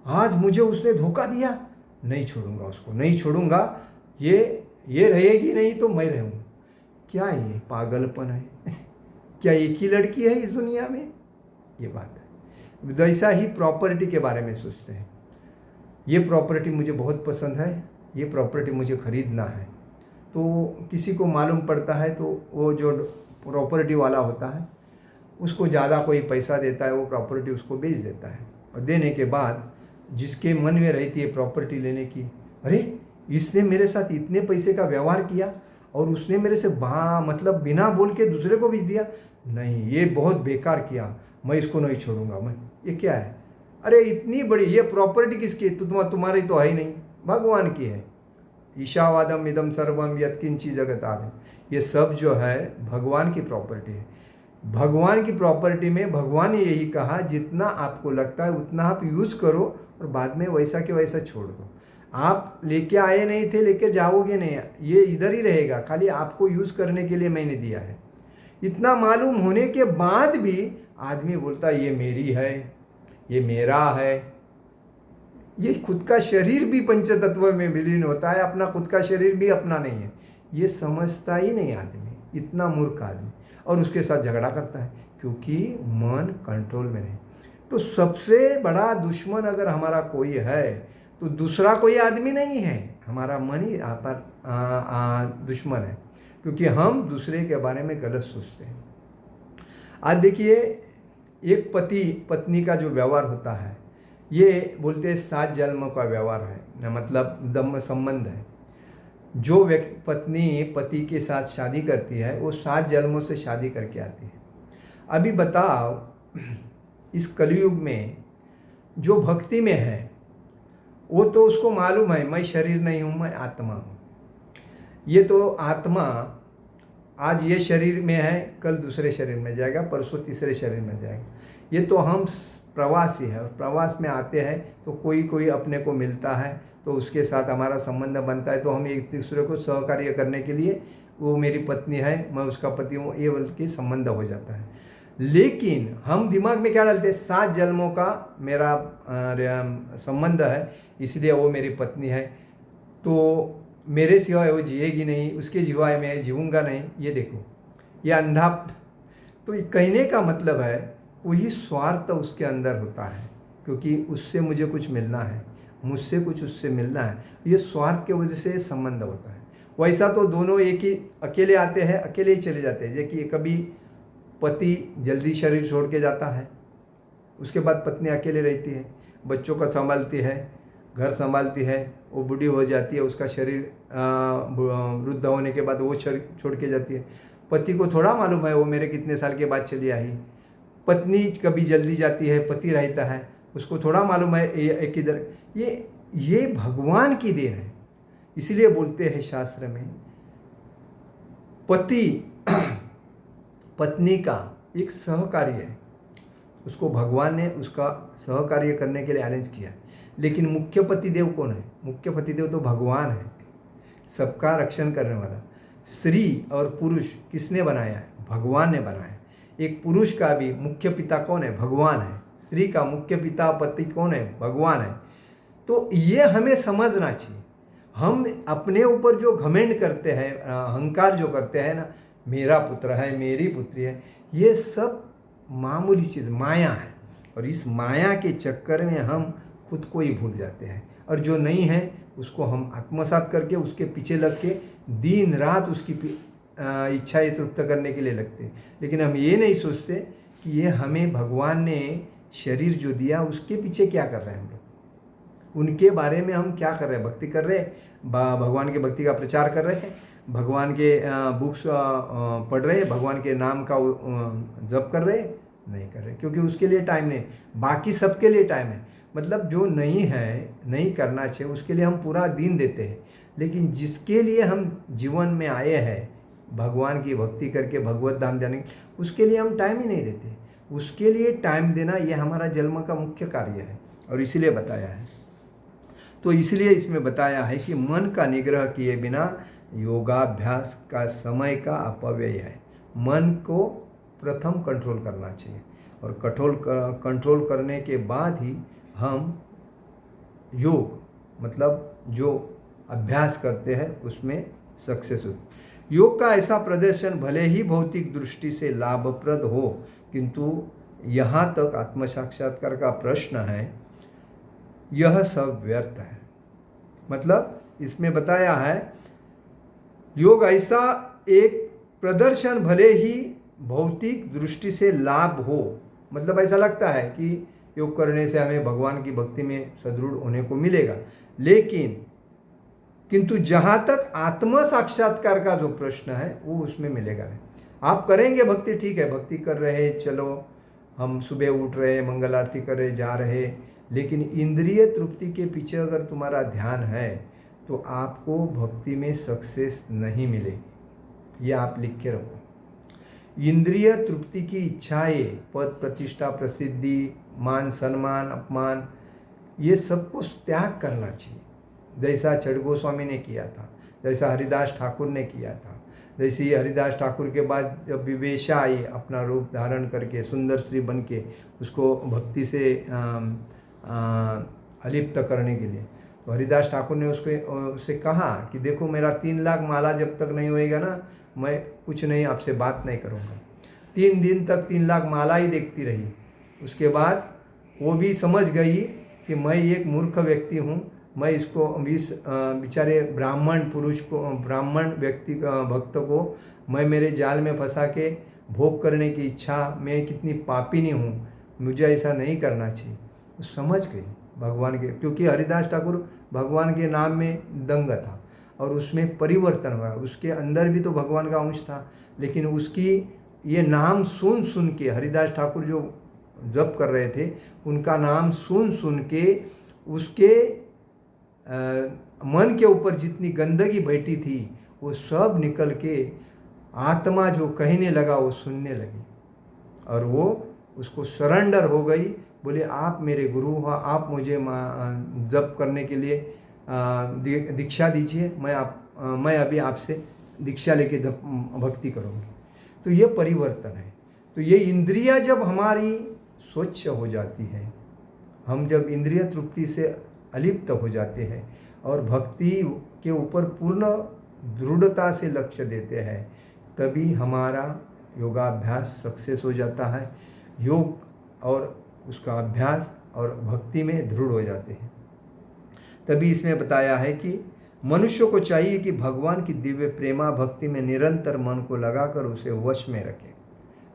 आज मुझे उसने धोखा दिया, नहीं छोड़ूंगा उसको, नहीं छोड़ूंगा, ये रहेगी नहीं तो मैं रहूँगा। क्या ये पागलपन है? क्या एक ही लड़की है इस दुनिया में? ये बात है। वैसा ही प्रॉपर्टी के बारे में सोचते हैं, ये प्रॉपर्टी मुझे बहुत पसंद है, ये प्रॉपर्टी मुझे खरीदना है, तो किसी को मालूम पड़ता है तो वो जो प्रॉपर्टी वाला होता है उसको ज़्यादा कोई पैसा देता है, वो प्रॉपर्टी उसको बेच देता है, और देने के बाद जिसके मन में रहती है प्रॉपर्टी लेने की, अरे इसने मेरे साथ इतने पैसे का व्यवहार किया और उसने मेरे से मतलब बिना बोल के दूसरे को बेच दिया, नहीं ये बहुत बेकार किया, मैं इसको नहीं छोड़ूंगा। मैं ये क्या है? अरे इतनी बड़ी ये प्रॉपर्टी किसकी है? तुम्हारी तो है ही नहीं, भगवान की है। ईशावादम इदम सर्वम यत्किंची जगत आदि, ये सब जो है भगवान की प्रॉपर्टी है। भगवान की प्रॉपर्टी में भगवान ने यही कहा, जितना आपको लगता है उतना आप यूज़ करो और बाद में वैसा के वैसा छोड़ दो। आप लेके आए नहीं थे, लेके जाओगे नहीं, ये इधर ही रहेगा, खाली आपको यूज़ करने के लिए मैंने दिया है। इतना मालूम होने के बाद भी आदमी बोलता है ये मेरी है, ये मेरा है। ये खुद का शरीर भी पंचतत्व में विलीन होता है, अपना खुद का शरीर भी अपना नहीं है, ये समझता ही नहीं आदमी, इतना मूर्ख आदमी, और उसके साथ झगड़ा करता है क्योंकि मन कंट्रोल में नहीं। तो सबसे बड़ा दुश्मन अगर हमारा कोई है तो दूसरा कोई आदमी नहीं है, हमारा मन ही दुश्मन है, क्योंकि हम दूसरे के बारे में गलत सोचते हैं। आज देखिए, एक पति पत्नी का जो व्यवहार होता है, ये बोलते हैं 7 जन्म का व्यवहार है, मतलब दम संबंध है। जो व्यक्ति पत्नी पति के साथ शादी करती है वो 7 जन्मों से शादी करके आती है। अभी बताओ, इस कलयुग में जो भक्ति में है वो तो उसको मालूम है मैं शरीर नहीं हूँ, मैं आत्मा हूँ। ये तो आत्मा आज ये शरीर में है, कल दूसरे शरीर में जाएगा, परसों तीसरे शरीर में जाएगा। ये तो हम प्रवासी है, और प्रवास में आते हैं तो कोई अपने को मिलता है तो उसके साथ हमारा संबंध बनता है, तो हम एक दूसरे को सहकार्य करने के लिए, वो मेरी पत्नी है मैं उसका पति हूँ, ये बल्कि संबंध हो जाता है। लेकिन हम दिमाग में क्या डालते हैं, 7 जन्मों का मेरा संबंध है, इसलिए वो मेरी पत्नी है, तो मेरे सिवाय वो जिएगी नहीं, उसके सिवाय मैं जीऊँगा नहीं। ये देखो, ये अंधा। तो कहने का मतलब है वही स्वार्थ उसके अंदर होता है, क्योंकि उससे मुझे कुछ मिलना है, मुझसे कुछ उससे मिलना है, ये स्वार्थ के वजह से संबंध होता है। वैसा तो दोनों एक ही अकेले आते हैं, अकेले ही चले जाते हैं। जैसे कि कभी पति जल्दी शरीर छोड़ के जाता है, उसके बाद पत्नी अकेले रहती है, बच्चों को संभालती है, घर संभालती है, वो बूढ़ी हो जाती है, उसका शरीर वृद्ध होने के बाद वो छोड़ के जाती है। पति को थोड़ा मालूम है वो मेरे कितने साल के बाद चली आई। पत्नी कभी जल्दी जाती है, पति रहता है, उसको थोड़ा मालूम है एक इधर। ये भगवान की देन है। इसलिए बोलते हैं शास्त्र में, पति पत्नी का एक सहकार्य है, उसको भगवान ने उसका सहकार्य करने के लिए अरेंज किया। लेकिन मुख्य पतिदेव कौन है? मुख्य पतिदेव तो भगवान है, सबका रक्षण करने वाला। स्त्री और पुरुष किसने बनाया है? भगवान ने बनाया है। एक पुरुष का भी मुख्य पिता कौन है? भगवान है। स्त्री का मुख्य पिता पति कौन है? भगवान है। तो ये हमें समझना चाहिए। हम अपने ऊपर जो घमंड करते हैं, अहंकार जो करते हैं ना, मेरा पुत्र है, मेरी पुत्री है, ये सब मामूली चीज़ माया है। और इस माया के चक्कर में हम खुद को ही भूल जाते हैं, और जो नहीं है उसको हम आत्मसात करके उसके पीछे लग के दिन रात उसकी इच्छाएं तृप्त करने के लिए लगते हैं। लेकिन हम ये नहीं सोचते कि ये हमें भगवान ने शरीर जो दिया उसके पीछे क्या कर रहे हैं हम लोग, उनके बारे में हम क्या कर रहे हैं? भक्ति कर रहे हैं, भगवान के भक्ति का प्रचार कर रहे हैं, भगवान के बुक्स पढ़ रहे हैं, भगवान के नाम का जप कर रहे हैं? नहीं कर रहे, क्योंकि उसके लिए टाइम नहीं। बाकी सबके लिए टाइम है, मतलब जो नहीं है, नहीं करना चाहिए, उसके लिए हम पूरा दिन देते हैं। लेकिन जिसके लिए हम जीवन में आए हैं, भगवान की भक्ति करके भगवत धाम जाने, उसके लिए हम टाइम ही नहीं देते। उसके लिए टाइम देना ये हमारा जन्म का मुख्य कार्य है, और इसीलिए बताया है। तो इसलिए इसमें बताया है कि मन का निग्रह किए बिना योगाभ्यास का समय का अपव्यय है। मन को प्रथम कंट्रोल करना चाहिए, और कंट्रोल करने के बाद ही हम योग, मतलब जो अभ्यास करते हैं उसमें सक्सेस होती। योग का ऐसा प्रदर्शन भले ही भौतिक दृष्टि से लाभप्रद हो, किंतु यहाँ तक आत्म साक्षात्कार का प्रश्न है, यह सब व्यर्थ है। मतलब इसमें बताया है योग ऐसा एक प्रदर्शन भले ही भौतिक दृष्टि से लाभ हो, मतलब ऐसा लगता है कि योग करने से हमें भगवान की भक्ति में सदृढ़ होने को मिलेगा, लेकिन किंतु जहाँ तक आत्म साक्षात्कार का जो प्रश्न है वो उसमें मिलेगा नहीं। आप करेंगे भक्ति, ठीक है, भक्ति कर रहे, चलो हम सुबह उठ रहे, मंगल आरती कर रहे, जा रहे, लेकिन इंद्रिय तृप्ति के पीछे अगर तुम्हारा ध्यान है तो आपको भक्ति में सक्सेस नहीं मिलेगी। ये आप लिख के रखो। इंद्रिय तृप्ति की इच्छाएं, पद प्रतिष्ठा, प्रसिद्धि, मान सम्मान, अपमान, ये सबको त्याग करना चाहिए। जैसा छठ गोस्वामी ने किया था, जैसा हरिदास ठाकुर ने किया था, जैसे हरिदास ठाकुर के बाद जब विवेशा आई अपना रूप धारण करके सुंदर श्री बन के उसको भक्ति से अलिप्त करने के लिए, तो हरिदास ठाकुर ने उससे कहा कि देखो मेरा 3 लाख माला जब तक नहीं होएगा ना, मैं कुछ नहीं आपसे बात नहीं करूँगा। 3 दिन तक 3 लाख माला ही देखती रही। उसके बाद वो भी समझ गई कि मैं एक मूर्ख व्यक्ति हूँ, मैं इसको इस बेचारे ब्राह्मण पुरुष को, ब्राह्मण व्यक्ति भक्त को मैं मेरे जाल में फंसा के भोग करने की इच्छा, मैं कितनी पापिनी हूँ, मुझे ऐसा नहीं करना चाहिए। वो समझ गई भगवान के, क्योंकि हरिदास ठाकुर भगवान के नाम में दंग था और उसमें परिवर्तन हुआ। उसके अंदर भी तो भगवान का अंश था, लेकिन उसकी ये नाम सुन सुन के, हरिदास ठाकुर जो जप कर रहे थे उनका नाम सुन सुन के उसके मन के ऊपर जितनी गंदगी बैठी थी वो सब निकल के आत्मा जो कहने लगा वो सुनने लगी, और वो उसको सरेंडर हो गई। बोले आप मेरे गुरु हो, आप मुझे जप करने के लिए दीक्षा दीजिए, मैं अभी आपसे दीक्षा लेके भक्ति करूँगी। तो ये परिवर्तन है। तो ये इंद्रियां जब हमारी स्वच्छ हो जाती है, हम जब इंद्रिय तृप्ति से अलिप्त हो जाते हैं और भक्ति के ऊपर पूर्ण दृढ़ता से लक्ष्य देते हैं, तभी हमारा योगाभ्यास सक्सेस हो जाता है। योग और उसका अभ्यास और भक्ति में दृढ़ हो जाते हैं। तभी इसमें बताया है कि मनुष्य को चाहिए कि भगवान की दिव्य प्रेमा भक्ति में निरंतर मन को लगाकर उसे वश में रखे।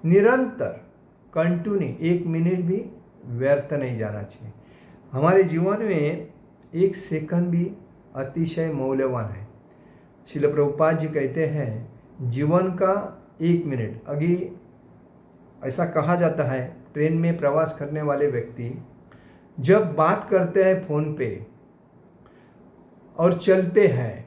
निरंतर, कंटिन्यू, 1 मिनट भी व्यर्थ नहीं जाना चाहिए। हमारे जीवन में 1 सेकंड भी अतिशय मौल्यवान है। श्रील प्रभुपाद जी कहते हैं जीवन का 1 मिनट, अभी ऐसा कहा जाता है ट्रेन में प्रवास करने वाले व्यक्ति जब बात करते हैं फ़ोन पे और चलते हैं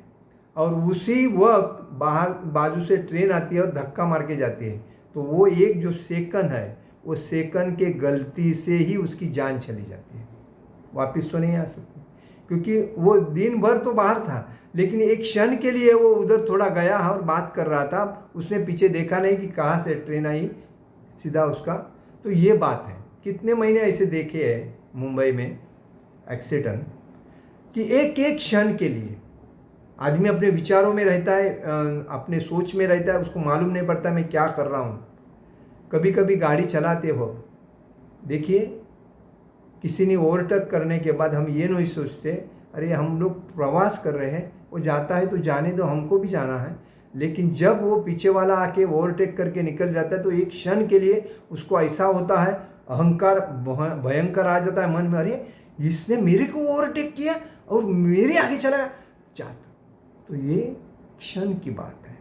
और उसी वक्त बाहर बाजू से ट्रेन आती है और धक्का मार के जाती है, तो वो एक जो सेकंड है वो सेकंड के गलती से ही उसकी जान चली जाती है। वापस तो नहीं आ सकती, क्योंकि वो दिन भर तो बाहर था, लेकिन एक क्षण के लिए वो उधर थोड़ा गया और बात कर रहा था, उसने पीछे देखा नहीं कि कहाँ से ट्रेन आई, सीधा उसका। तो ये बात है, कितने महीने ऐसे देखे हैं मुंबई में एक्सीडेंट, कि एक एक क्षण के लिए आदमी अपने विचारों में रहता है, अपने सोच में रहता है, उसको मालूम नहीं पड़ता मैं क्या कर रहा हूँ। कभी कभी गाड़ी चलाते हो, देखिए किसी ने ओवरटेक करने के बाद हम ये नहीं सोचते अरे हम लोग प्रवास कर रहे हैं, वो जाता है तो जाने दो, हमको भी जाना है। लेकिन जब वो पीछे वाला आके ओवरटेक करके निकल जाता है तो एक क्षण के लिए उसको ऐसा होता है, अहंकार भयंकर आ जाता है मन में, अरे इसने मेरे को ओवरटेक किया और मेरे आगे चला जाता। तो ये क्षण की बात है,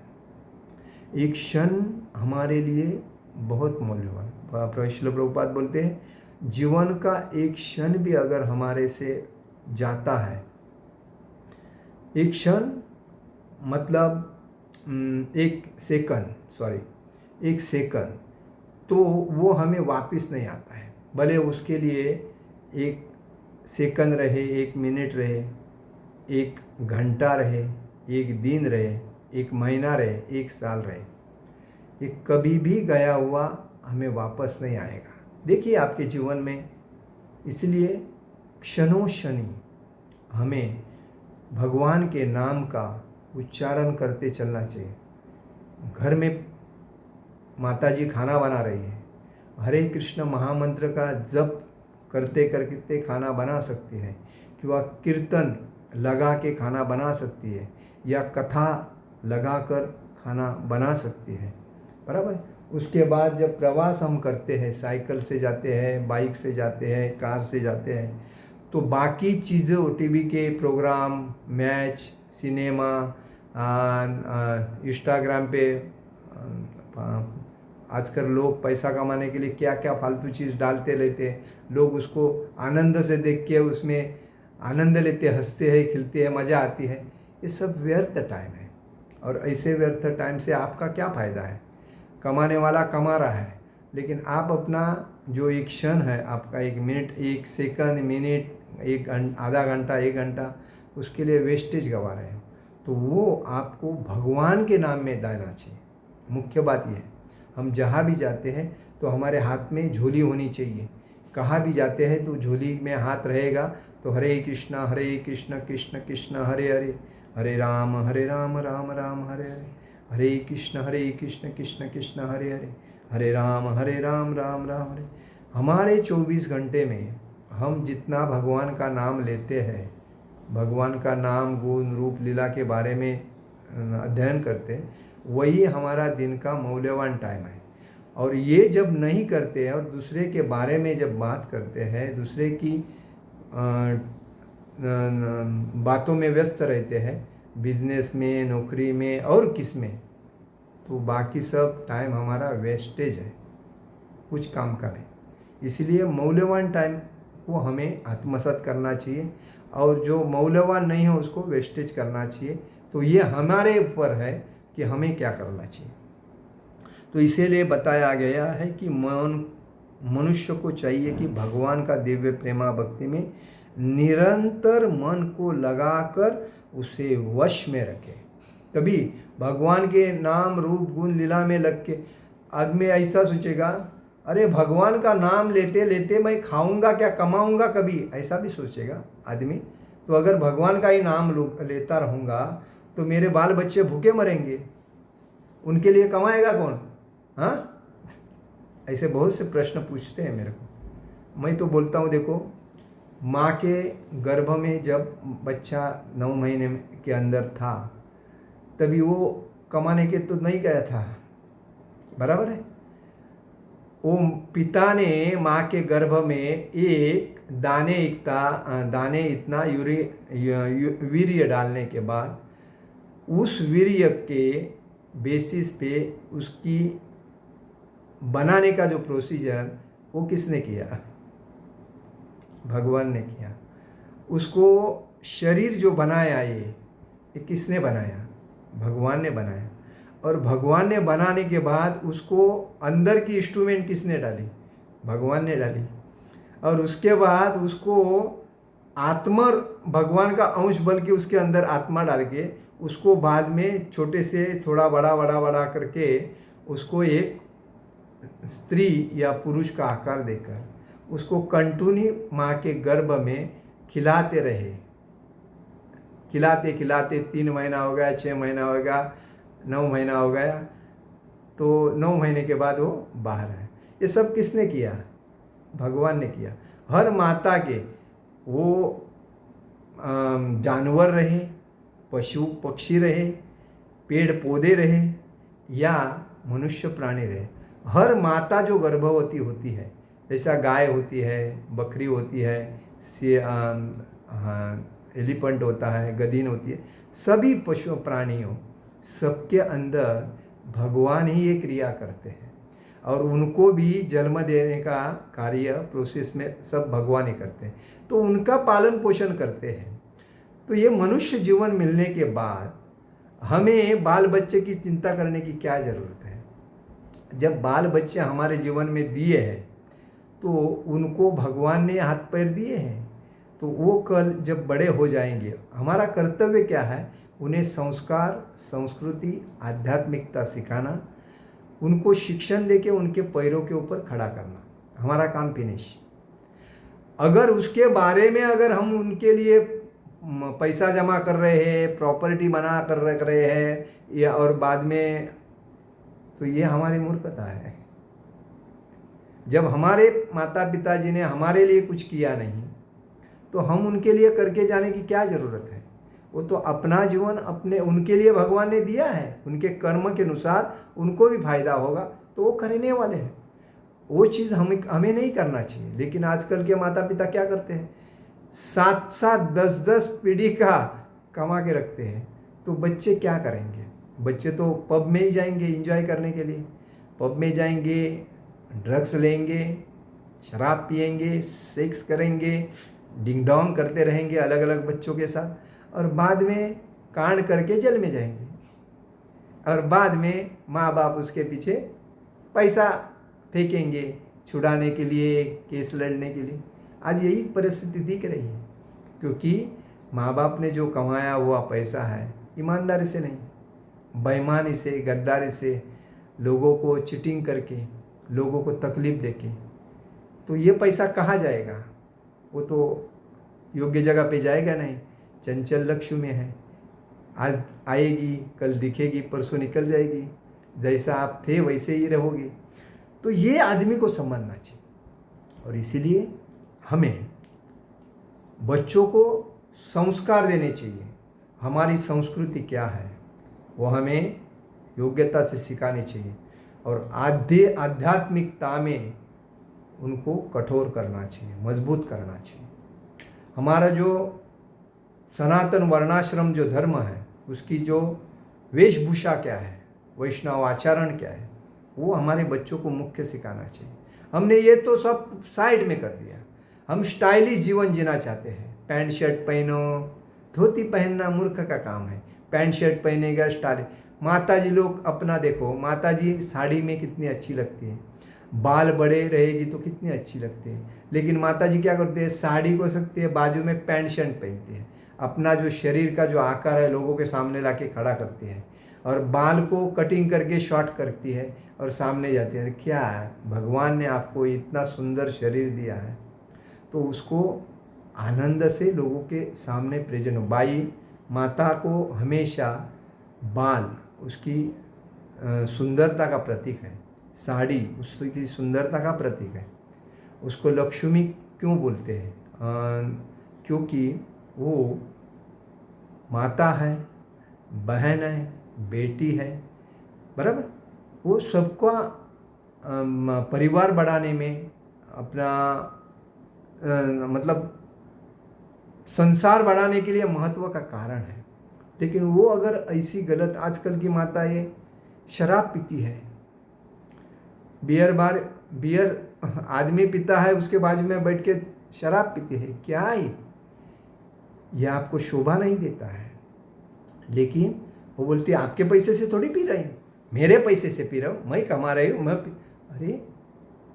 एक क्षण हमारे लिए बहुत मूल्यवान। श्रील प्रभुपाद बोलते हैं जीवन का एक क्षण भी अगर हमारे से जाता है, एक क्षण मतलब एक सेकंड, तो वो हमें वापस नहीं आता है। भले उसके लिए एक सेकंड रहे, एक मिनट रहे, एक घंटा रहे, एक दिन रहे, एक महीना रहे, एक साल रहे, ये कभी भी गया हुआ हमें वापस नहीं आएगा। देखिए आपके जीवन में, इसलिए क्षणों क्षणी हमें भगवान के नाम का उच्चारण करते चलना चाहिए। घर में माताजी खाना बना रही है, हरे कृष्ण महामंत्र का जप करते करते खाना बना सकती है, कि वह कीर्तन लगा के खाना बना सकती है, या कथा लगाकर खाना बना सकती है, बराबर। उसके बाद जब प्रवास हम करते हैं, साइकिल से जाते हैं, बाइक से जाते हैं, कार से जाते हैं, तो बाकी चीज़ें टीवी के प्रोग्राम, मैच, सिनेमा, इंस्टाग्राम पे आजकल लोग पैसा कमाने के लिए क्या क्या फालतू चीज़ डालते रहते हैं, लोग उसको आनंद से देख के उसमें आनंद लेते, हंसते हैं, खिलते हैं, मज़ा आती है। ये सब व्यर्थ टाइम है, और ऐसे व्यर्थ टाइम से आपका क्या फ़ायदा है? कमाने वाला कमा रहा है, लेकिन आप अपना जो एक क्षण है, आपका एक मिनट, एक सेकंड, मिनट, एक आधा घंटा, एक घंटा, उसके लिए वेस्टेज गवा रहे हो। तो वो आपको भगवान के नाम में देना चाहिए। मुख्य बात यह है, हम जहाँ भी जाते हैं तो हमारे हाथ में झोली होनी चाहिए। कहाँ भी जाते हैं तो झोली में हाथ रहेगा तो हरे कृष्ण कृष्ण कृष्ण हरे हरे, हरे राम राम राम हरे हरे, हरे कृष्ण कृष्ण कृष्ण हरे हरे, हरे राम राम राम हरे। हमारे 24 घंटे में हम जितना भगवान का नाम लेते हैं, भगवान का नाम, गुण, रूप, लीला के बारे में अध्ययन करते हैं, वही हमारा दिन का मूल्यवान टाइम है। और ये जब नहीं करते हैं और दूसरे के बारे में जब बात करते हैं, दूसरे की बातों में व्यस्त रहते हैं, बिजनेस में, नौकरी में और किस में, तो बाकी सब टाइम हमारा वेस्टेज है, कुछ काम का नहीं। इसलिए मूल्यवान टाइम को हमें आत्मसात करना चाहिए, और जो मूल्यवान नहीं है उसको वेस्टेज करना चाहिए। तो ये हमारे ऊपर है कि हमें क्या करना चाहिए। तो इसीलिए बताया गया है कि मनुष्य को चाहिए कि भगवान का दिव्य प्रेमा भक्ति में निरंतर मन को लगाकर उसे वश में रखे। कभी भगवान के नाम, रूप, गुण, लीला में लग के आदमी ऐसा सोचेगा, अरे भगवान का नाम लेते लेते मैं खाऊंगा क्या, कमाऊंगा कभी, ऐसा भी सोचेगा आदमी। तो अगर भगवान का ही नाम लेता रहूँगा तो मेरे बाल बच्चे भूखे मरेंगे, उनके लिए कमाएगा कौन? हाँ, ऐसे बहुत से प्रश्न पूछते हैं मेरे को। मैं तो बोलता हूँ, देखो, माँ के गर्भ में जब बच्चा 9 महीने के अंदर था, तभी वो कमाने के तो नहीं गया था, बराबर है। वो पिता ने माँ के गर्भ में एक दाने इतना वीर्य डालने के बाद, उस वीर्य के बेसिस पे उसकी बनाने का जो प्रोसीजर, वो किसने किया? भगवान ने किया। उसको शरीर जो बनाया, ये किसने बनाया? भगवान ने बनाया। और भगवान ने बनाने के बाद उसको अंदर की इंस्ट्रूमेंट किसने डाली? भगवान ने डाली। और उसके बाद उसको आत्मा, भगवान का अंश बल के उसके अंदर आत्मा डाल के उसको बाद में छोटे से थोड़ा बड़ा बड़ा बड़ा करके उसको एक स्त्री या पुरुष का आकार देकर उसको कंटिन्यू माँ के गर्भ में खिलाते रहे, खिलाते खिलाते 3 महीना हो गया, 6 महीना हो गया, 9 महीना हो गया, तो 9 महीने के बाद वो बाहर है। ये सब किसने किया? भगवान ने किया। हर माता के वो जानवर रहे, पशु पक्षी रहे, पेड़ पौधे रहे या मनुष्य प्राणी रहे, हर माता जो गर्भवती होती है, जैसा गाय होती है, बकरी होती है, एलिफेंट होता है, गदीन होती है, सभी पशु प्राणियों सबके अंदर भगवान ही ये क्रिया करते हैं और उनको भी जन्म देने का कार्य प्रोसेस में सब भगवान ही करते हैं, तो उनका पालन पोषण करते हैं। तो ये मनुष्य जीवन मिलने के बाद हमें बाल बच्चे की चिंता करने की क्या ज़रूरत है? जब बाल बच्चे हमारे जीवन में दिए हैं तो उनको भगवान ने हाथ पैर दिए हैं, तो वो कल जब बड़े हो जाएंगे, हमारा कर्तव्य क्या है? उन्हें संस्कार, संस्कृति, आध्यात्मिकता सिखाना, उनको शिक्षण देके उनके पैरों के ऊपर खड़ा करना, हमारा काम फिनिश। अगर उसके बारे में अगर हम उनके लिए पैसा जमा कर रहे हैं, प्रॉपर्टी बना कर रख रहे हैं या और बाद में, तो ये हमारी मूर्खता है। जब हमारे माता पिताजी ने हमारे लिए कुछ किया नहीं तो हम उनके लिए करके जाने की क्या ज़रूरत है? वो तो अपना जीवन अपने उनके लिए भगवान ने दिया है, उनके कर्म के अनुसार उनको भी फायदा होगा तो वो करने वाले हैं। वो चीज़ हमें नहीं करना चाहिए। लेकिन आजकल के माता पिता क्या करते हैं? 7-7, 10-10 पीढ़ी का कमा के रखते हैं, तो बच्चे क्या करेंगे? बच्चे तो पब में ही जाएंगे एंजॉय करने के लिए, पब में जाएंगे, ड्रग्स लेंगे, शराब पिएंगे, सेक्स करेंगे, डिंग डोंग करते रहेंगे अलग अलग बच्चों के साथ और बाद में कांड करके जेल में जाएंगे और बाद में माँ बाप उसके पीछे पैसा फेंकेंगे छुड़ाने के लिए, केस लड़ने के लिए। आज यही परिस्थिति दिख रही है क्योंकि माँ बाप ने जो कमाया हुआ पैसा है ईमानदारी से नहीं, बेईमानी से, गद्दारी से, लोगों को चीटिंग करके, लोगों को तकलीफ देके, तो ये पैसा कहाँ जाएगा? वो तो योग्य जगह पे जाएगा नहीं। चंचल लक्ष्य में है, आज आएगी, कल दिखेगी, परसों निकल जाएगी, जैसा आप थे वैसे ही रहोगे। तो ये आदमी को समझना चाहिए और इसीलिए हमें बच्चों को संस्कार देने चाहिए। हमारी संस्कृति क्या है वो हमें योग्यता से सिखानी चाहिए और आध्यात्मिकता में उनको कठोर करना चाहिए, मजबूत करना चाहिए। हमारा जो सनातन वर्णाश्रम जो धर्म है उसकी जो वेशभूषा क्या है, वैष्णव आचरण क्या है, वो हमारे बच्चों को मुख्य सिखाना चाहिए। हमने ये तो सब साइड में कर दिया। हम स्टाइलिश जीवन जीना चाहते हैं, पैंट शर्ट पहनो, धोती पहनना मूर्ख का काम है। पैंट शर्ट पहनेगा स्टाइलिश। माता जी लोग अपना देखो, माता जी साड़ी में कितनी अच्छी लगती है, बाल बड़े रहेगी तो कितनी अच्छी लगती है, लेकिन माता जी क्या करती है? साड़ी को सकती है, बाजू में पैंट शर्ट पहनती है, अपना जो शरीर का जो आकार है लोगों के सामने लाके खड़ा करती है और बाल को कटिंग करके शॉर्ट करती है और सामने जाती है। क्या है? भगवान ने आपको इतना सुंदर शरीर दिया है तो उसको आनंद से लोगों के सामने प्रेजेंट हो। बाई माता को हमेशा बाल उसकी सुंदरता का प्रतीक है, साड़ी उसकी सुंदरता का प्रतीक है। उसको लक्ष्मी क्यों बोलते हैं? क्योंकि वो माता है, बहन है, बेटी है, बराबर। वो सबका परिवार बढ़ाने में अपना मतलब संसार बढ़ाने के लिए महत्व का कारण है। लेकिन वो अगर ऐसी गलत, आजकल की माताएं शराब पीती है, बियर आदमी पीता है, उसके बाजू में बैठ के शराब पीती है। क्या है ये? आपको शोभा नहीं देता है। लेकिन वो बोलती है आपके पैसे से थोड़ी पी रही हूँ, मेरे पैसे से पी रहा हूँ, मैं कमा रही हूँ, अरे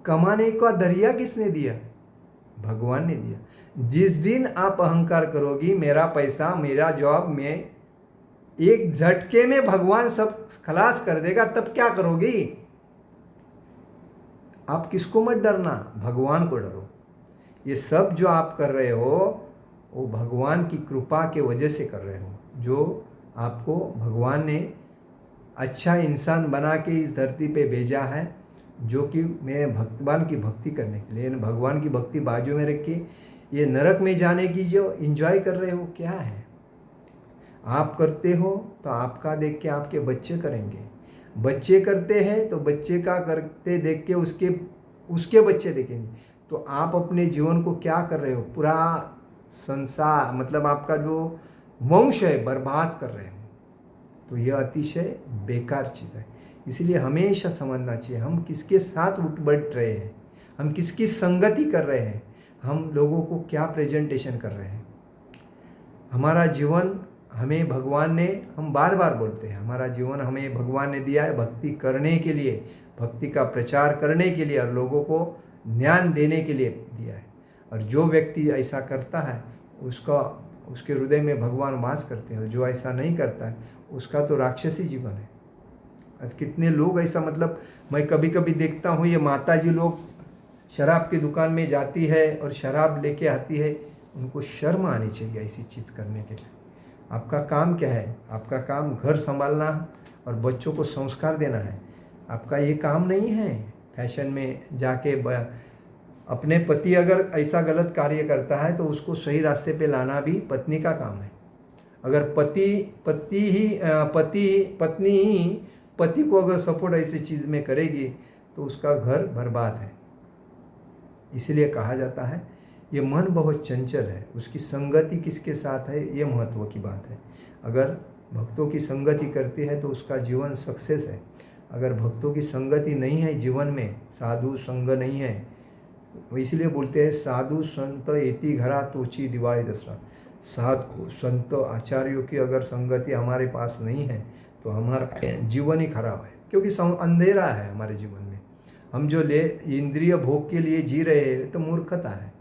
कमाने का दरिया किसने दिया? भगवान ने दिया। जिस दिन आप अहंकार करोगी, मेरा पैसा, मेरा जॉब में, एक झटके में भगवान सब खलास कर देगा, तब क्या करोगी? आप किसको मत डरना, भगवान को डरो। ये सब जो आप कर रहे हो वो भगवान की कृपा के वजह से कर रहे हो, जो आपको भगवान ने अच्छा इंसान बना के इस धरती पे भेजा है, जो कि मैं भगवान की भक्ति करने के लिए। भगवान की भक्ति बाजू में रख के ये नरक में जाने की जो एंजॉय कर रहे हो, क्या है? आप करते हो तो आपका देख के आपके बच्चे करेंगे, बच्चे करते हैं तो बच्चे का करते देख के उसके बच्चे देखेंगे। तो आप अपने जीवन को क्या कर रहे हो? पूरा संसार, मतलब आपका जो वंश है, बर्बाद कर रहे हो। तो यह अतिशय बेकार चीज़ है। इसलिए हमेशा समझना चाहिए हम किसके साथ उठ बैठ रहे हैं, हम किसकी संगति कर रहे हैं, हम लोगों को क्या प्रेजेंटेशन कर रहे हैं। हमारा जीवन हमें भगवान ने, हम बार बार बोलते हैं, हमारा जीवन हमें भगवान ने दिया है भक्ति करने के लिए, भक्ति का प्रचार करने के लिए और लोगों को ज्ञान देने के लिए दिया है। और जो व्यक्ति ऐसा करता है उसके हृदय में भगवान वास करते हैं, और जो ऐसा नहीं करता है उसका तो राक्षसी जीवन है। आज कितने लोग ऐसा, मतलब मैं कभी कभी देखता हूँ, ये माता जी लोग शराब की दुकान में जाती है और शराब लेके आती है, उनको शर्म आनी चाहिए ऐसी चीज़ करने के लिए। आपका काम क्या है? आपका काम घर संभालना और बच्चों को संस्कार देना है। आपका ये काम नहीं है फैशन में जाके अपने पति अगर ऐसा गलत कार्य करता है तो उसको सही रास्ते पे लाना भी पत्नी का काम है। अगर पत्नी ही पति को अगर सपोर्ट ऐसी चीज़ में करेगी तो उसका घर बर्बाद है। इसलिए कहा जाता है ये मन बहुत चंचल है, उसकी संगति किसके साथ है ये महत्व की बात है। अगर भक्तों की संगति करती है तो उसका जीवन सक्सेस है। अगर भक्तों की संगति नहीं है जीवन में, साधु संग नहीं है, इसलिए बोलते हैं साधु संत एति घरा तोची दिवाली दसरा। साधु संत आचार्यों की अगर संगति हमारे पास नहीं है तो हमारा जीवन ही खराब है, क्योंकि अंधेरा है हमारे जीवन में। हम जो इंद्रिय भोग के लिए जी रहे हैं तो मूर्खता है।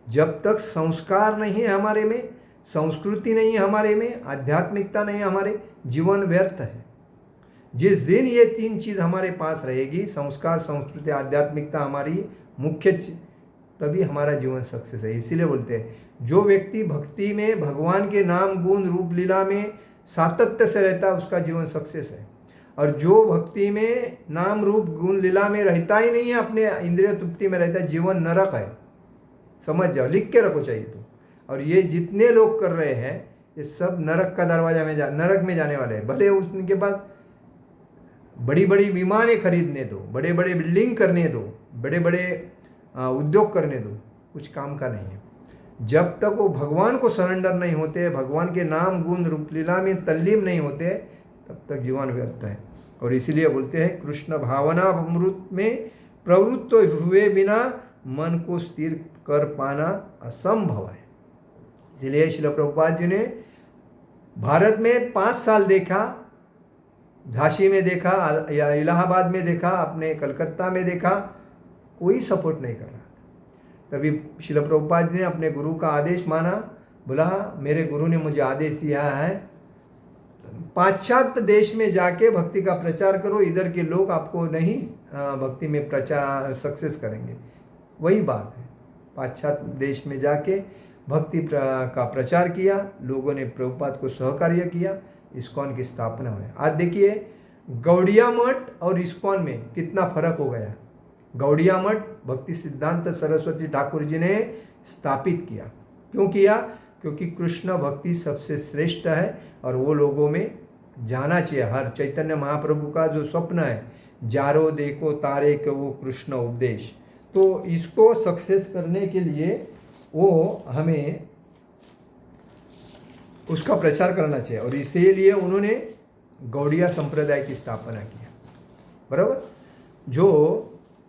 जब तक संस्कार नहीं है हमारे में, संस्कृति नहीं है हमारे में, आध्यात्मिकता नहीं है, हमारे जीवन व्यर्थ है। जिस दिन ये तीन चीज़ हमारे पास रहेगी, संस्कार, संस्कृति, आध्यात्मिकता हमारी मुख्य, तभी हमारा जीवन सक्सेस है। इसीलिए बोलते हैं जो व्यक्ति भक्ति में, भगवान के नाम गुण रूप लीला में सातत्य से रहता है उसका जीवन सक्सेस है। और जो भक्ति में नाम रूप गुण लीला में रहता ही नहीं है, अपने इंद्रिय तृप्ति में रहता है, जीवन नरक है। समझ जाओ, लिख के रखो चाहिए तो। और ये जितने लोग कर रहे हैं ये सब नरक का दरवाजा में नरक में जाने वाले हैं। भले उनके पास बड़ी बड़ी विमानें खरीदने दो, बड़े बड़े बिल्डिंग करने दो, बड़े बड़े उद्योग करने दो, कुछ काम का नहीं है। जब तक वो भगवान को सरेंडर नहीं होते, भगवान के नाम गुण रूप लीला में तल्लीन नहीं होते, तब तक जीवन व्यर्थ है। और इसीलिए बोलते हैं कृष्ण भावना अमृत में प्रवृत्त हुए बिना मन को स्थिर कर पाना असंभव है। इसलिए श्रील प्रभुपाद जी ने भारत में 5 साल देखा, झांसी में देखा या इलाहाबाद में देखा, अपने कलकत्ता में देखा, कोई सपोर्ट नहीं कर रहा था। तभी श्रील प्रभुपाद जी ने अपने गुरु का आदेश माना, बोला मेरे गुरु ने मुझे आदेश दिया है पाश्चात्य देश में जाके भक्ति का प्रचार करो, इधर के लोग आपको नहीं भक्ति में प्रचार सक्सेस करेंगे। वही बात है, पाश्चात्य देश में जाके भक्ति का प्रचार किया, लोगों ने प्रभुपाद को सहकार्य किया, इस्कॉन की स्थापना हुई। आज देखिए गौड़िया मठ और इस्कॉन में कितना फर्क हो गया। गौड़िया मठ भक्ति सिद्धांत सरस्वती ठाकुर जी ने स्थापित किया। क्यों किया? क्योंकि कृष्ण भक्ति सबसे श्रेष्ठ है और वो लोगों में जाना चाहिए। हर चैतन्य महाप्रभु का जो स्वप्न है, जारो देखो तारे के वो कृष्ण उपदेश, तो इसको सक्सेस करने के लिए वो हमें उसका प्रचार करना चाहिए। और इसीलिए उन्होंने गौड़िया संप्रदाय की स्थापना किया, बराबर। जो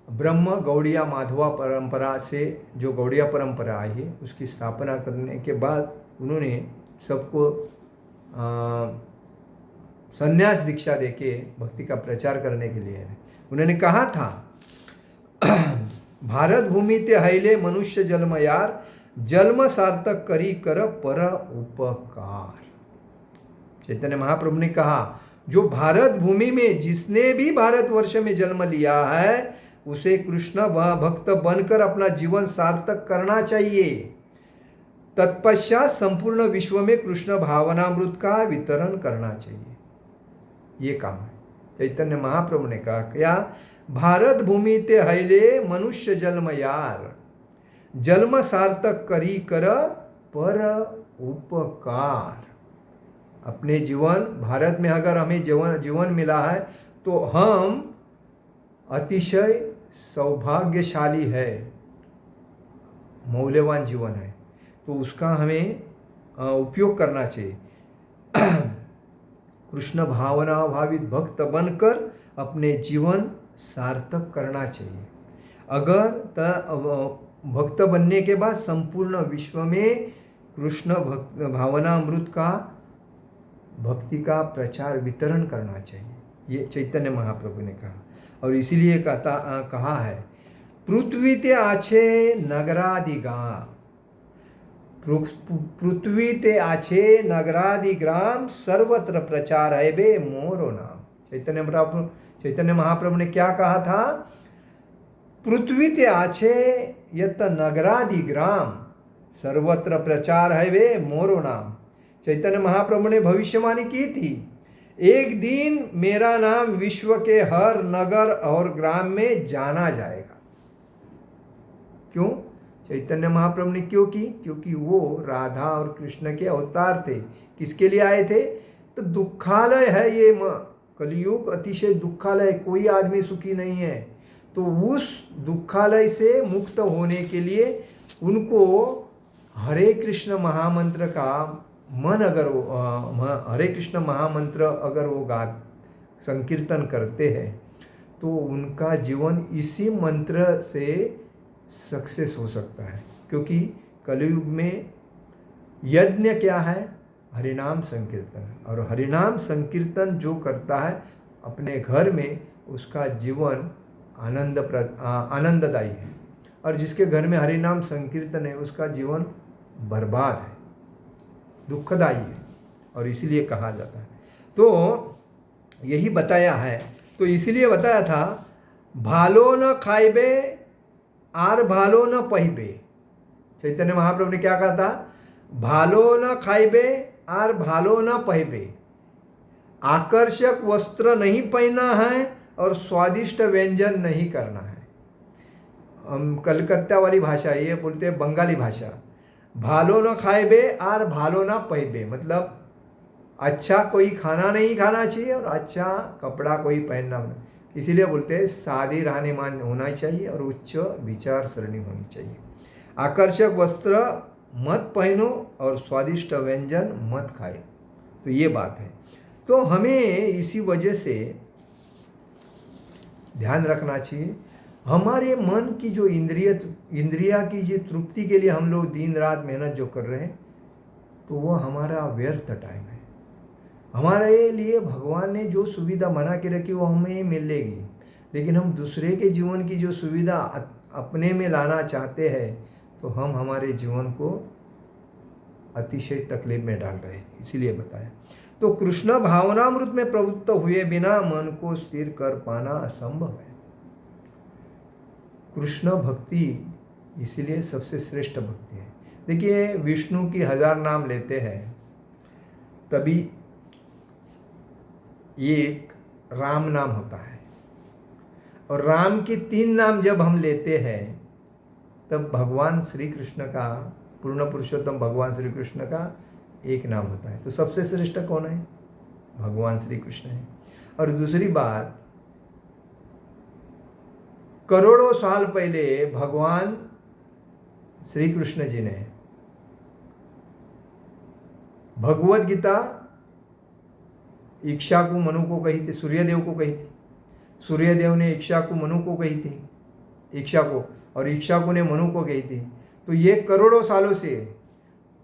ब्रह्म गौड़िया माधवा परंपरा से जो गौड़िया परंपरा आई है, उसकी स्थापना करने के बाद उन्होंने सबको संन्यास दीक्षा देके भक्ति का प्रचार करने के लिए उन्होंने कहा था भारत भूमि ते हईले मनुष्य जन्म यार, जन्म सार्थक करी कर पर उपकार। चैतन्य महाप्रभु ने कहा जो भारत भूमि में जिसने भी भारतवर्ष में जन्म लिया है उसे कृष्ण भक्त बनकर अपना जीवन सार्थक करना चाहिए। तत्पश्चात संपूर्ण विश्व में कृष्ण भावनामृत का वितरण करना चाहिए। ये काम है। चैतन्य महाप्रभु ने कहा क्या, भारत भूमि ते हैले मनुष्य जन्म यार, जन्म सार्थक करी कर पर उपकार। अपने जीवन, भारत में अगर हमें जीवन मिला है तो हम अतिशय सौभाग्यशाली है, मौल्यवान जीवन है, तो उसका हमें उपयोग करना चाहिए। कृष्ण भावना भावित भक्त बनकर अपने जीवन सार्थक करना चाहिए। अगर भक्त बनने के बाद संपूर्ण विश्व में कृष्ण भावना अमृत का, भक्ति का प्रचार वितरण करना चाहिए, ये चैतन्य महाप्रभु ने कहा। और इसीलिए कहा है पृथ्वी ते आछे नगरादि ग्राम, पृथ्वी ते आछे नगरादि ग्राम, सर्वत्र प्रचार है बे मोरो नाम। चैतन्य महाप्रभु ने क्या कहा था, पृथ्वी ते आछे यत नगरादि ग्राम, सर्वत्र प्रचार है बे मोरो नाम। चैतन्य महाप्रभु ने भविष्यवाणी की थी, एक दिन मेरा नाम विश्व के हर नगर और ग्राम में जाना जाएगा। क्यों? चैतन्य महाप्रभु ने क्यों की? क्योंकि वो राधा और कृष्ण के अवतार थे। किसके लिए आए थे? तो दुखालय है ये कलियुग, अतिशय दुखालय, कोई आदमी सुखी नहीं है। तो उस दुखालय से मुक्त होने के लिए उनको हरे कृष्ण महामंत्र का मन, अगर वो हरे कृष्ण महामंत्र अगर वो संकीर्तन करते हैं तो उनका जीवन इसी मंत्र से सक्सेस हो सकता है। क्योंकि कलयुग में यज्ञ क्या है? हरिनाम संकीर्तन। और हरिनाम संकीर्तन जो करता है अपने घर में, उसका जीवन आनंददायी है। और जिसके घर में हरिनाम संकीर्तन है उसका जीवन बर्बाद है, दुखदायी है। और इसीलिए कहा जाता है, तो यही बताया है। तो इसीलिए बताया था, भालो न खाइबे आर भालो न पहिबे। चैतन्य महाप्रभु ने क्या कहा था? भालो न खाइबे आर भालो न पहिबे। आकर्षक वस्त्र नहीं पहनना है और स्वादिष्ट व्यंजन नहीं करना है। कलकत्ता वाली भाषा, ये बोलते हैं बंगाली भाषा, भालो न खाइबे आर भालो न पहिबे, मतलब अच्छा कोई खाना नहीं खाना चाहिए और अच्छा कपड़ा कोई पहनना नहीं। इसीलिए बोलते हैं सादी रहनीमान होना चाहिए और उच्च विचार सरणी होनी चाहिए। आकर्षक वस्त्र मत पहनो और स्वादिष्ट व्यंजन मत खाए। तो ये बात है। तो हमें इसी वजह से ध्यान रखना चाहिए, हमारे मन की जो इंद्रिया की जो तृप्ति के लिए हम लोग दिन रात मेहनत जो कर रहे हैं, तो वो हमारा व्यर्थ टाइम है। हमारे लिए भगवान ने जो सुविधा बना के रखी वो हमें मिलेगी, लेकिन हम दूसरे के जीवन की जो सुविधा अपने में लाना चाहते हैं तो हम हमारे जीवन को अतिशय तकलीफ में डाल रहे हैं। इसीलिए बताया, तो कृष्ण भावनामृत में प्रवृत्त हुए बिना मन को स्थिर कर पाना असंभव है। कृष्ण भक्ति इसीलिए सबसे श्रेष्ठ भक्ति है। देखिए, विष्णु की 1000 नाम लेते हैं, तभी एक राम नाम होता है, और राम की 3 नाम जब हम लेते हैं तब भगवान श्री कृष्ण का, पूर्ण पुरुषोत्तम भगवान श्री कृष्ण का एक नाम होता है। तो सबसे श्रेष्ठ कौन है? भगवान श्री कृष्ण है। और दूसरी बात, करोड़ों साल पहले भगवान श्री कृष्ण जी ने भगवत गीता इक्ष्वाकु मनु को कही थी, सूर्यदेव को कही थी। सूर्यदेव ने इक्ष्वाकु मनु को कही थी, इक्ष्वा को, और इक्ष्वाकु ने मनु को कही थी। तो ये करोड़ों सालों से,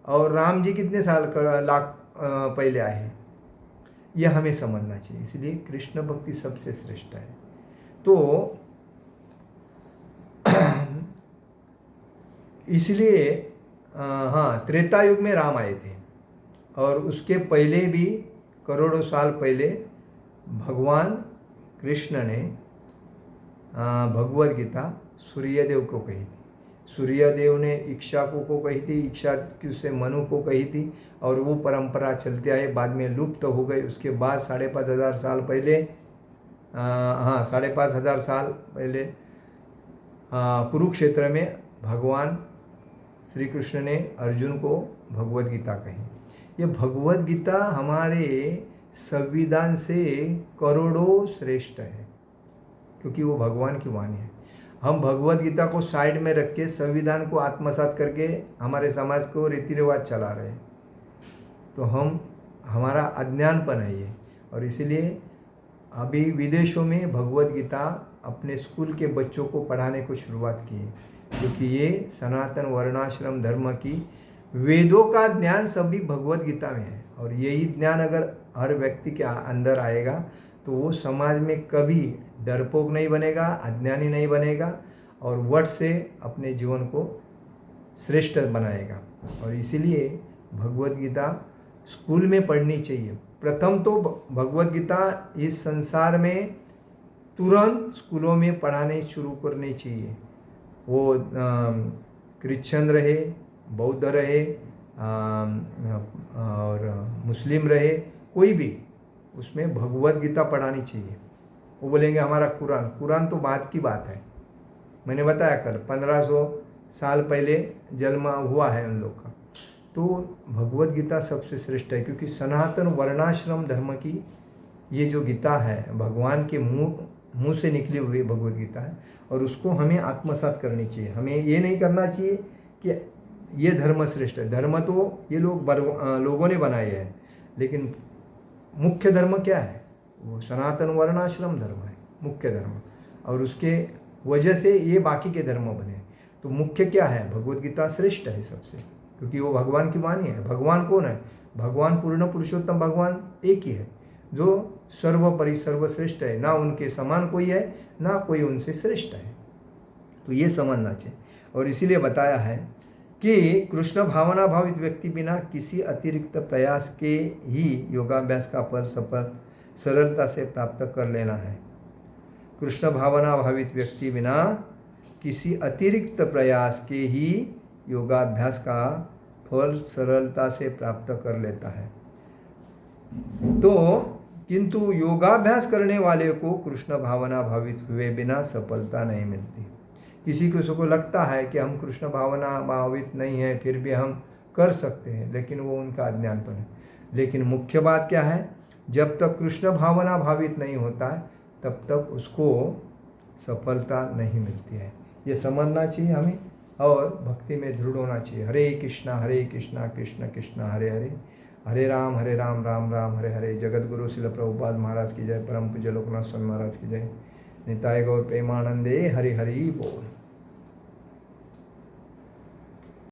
और राम जी कितने साल, लाख पहले आए हैं, यह हमें समझना चाहिए। इसलिए कृष्ण भक्ति सबसे श्रेष्ठ है। तो इसलिए हाँ, त्रेता युग में राम आए थे और उसके पहले भी करोड़ों साल पहले भगवान कृष्ण ने भगवद गीता सूर्यदेव को कही थी। सूर्यदेव ने इक्ष्वाकु को कही थी, इक्ष्वाकु से मनु को कही थी और वो परंपरा चलते आए, बाद में लुप्त हो गई। उसके बाद 5,500 साल पहले 5,500 साल पहले कुरुक्षेत्र में भगवान श्री कृष्ण ने अर्जुन को भगवद गीता कही। ये भगवद गीता हमारे संविधान से करोड़ों श्रेष्ठ है, क्योंकि वो भगवान की वाणी है। हम भगवद गीता को साइड में रख के संविधान को आत्मसात करके हमारे समाज को रीति रिवाज चला रहे हैं, तो हमारा अज्ञानपन है ये। और इसीलिए अभी विदेशों में भगवद गीता अपने स्कूल के बच्चों को पढ़ाने को शुरुआत की है, क्योंकि ये सनातन वर्णाश्रम धर्म की वेदों का ज्ञान सभी भगवद गीता में है। और यही ज्ञान अगर हर व्यक्ति के अंदर आएगा तो वो समाज में कभी डरपोक नहीं बनेगा, अज्ञानी नहीं बनेगा और वट से अपने जीवन को श्रेष्ठ बनाएगा। और इसीलिए भगवद गीता स्कूल में पढ़नी चाहिए। प्रथम तो भगवद गीता इस संसार में तुरंत स्कूलों में पढ़ाने शुरू करनी चाहिए। वो क्रिश्चियन रहे, बौद्ध रहे और मुस्लिम रहे, कोई भी, उसमें भगवद गीता पढ़ानी चाहिए। वो बोलेंगे हमारा कुरान तो बात की बात है। मैंने बताया कल 1500 साल पहले जन्म हुआ है उन लोग का। तो भगवद गीता सबसे श्रेष्ठ है, क्योंकि सनातन वर्णाश्रम धर्म की ये जो गीता है भगवान के मुंह से निकली हुई भगवद गीता है, और उसको हमें आत्मसात करनी चाहिए। हमें ये नहीं करना चाहिए कि ये धर्म श्रेष्ठ है। धर्म तो ये लोगों ने बनाए हैं, लेकिन मुख्य धर्म क्या है? वो सनातन वर्णाश्रम धर्म है मुख्य धर्म, और उसके वजह से ये बाकी के धर्म बने। तो मुख्य क्या है? भगवद गीता श्रेष्ठ है सबसे, क्योंकि वो भगवान की वाणी है। भगवान कौन है? भगवान पूर्ण पुरुषोत्तम भगवान एक ही है, जो सर्वोपरि सर्वश्रेष्ठ है। ना उनके समान कोई है, ना कोई उनसे श्रेष्ठ है। तो ये समझना चाहिए। और इसीलिए बताया है कि कृष्ण भावना भावित व्यक्ति बिना किसी अतिरिक्त प्रयास के ही योगाभ्यास का फल सरलता से प्राप्त कर लेना है। कृष्ण भावना भावित व्यक्ति बिना किसी अतिरिक्त प्रयास के ही योगाभ्यास का फल सरलता से प्राप्त कर लेता है। तो किंतु योगाभ्यास करने वाले को कृष्ण भावना भावित हुए बिना सफलता नहीं मिलती। किसी को लगता है कि हम कृष्ण भावना भावित नहीं हैं, फिर भी हम कर सकते हैं, लेकिन वो उनका अज्ञानपन है। लेकिन मुख्य बात क्या है? जब तक कृष्ण भावना भावित नहीं होता है तब तक उसको सफलता नहीं मिलती है। ये समझना चाहिए हमें, और भक्ति में दृढ़ होना चाहिए। हरे कृष्णा कृष्ण कृष्ण हरे हरे, हरे राम राम राम हरे हरे। जगत गुरु शिल प्रभुपाद महाराज की जय। परम पूज्य लोकनाथ स्वामी महाराज की जय। निताय गौर प्रेमानंदे हरि हरि बोल।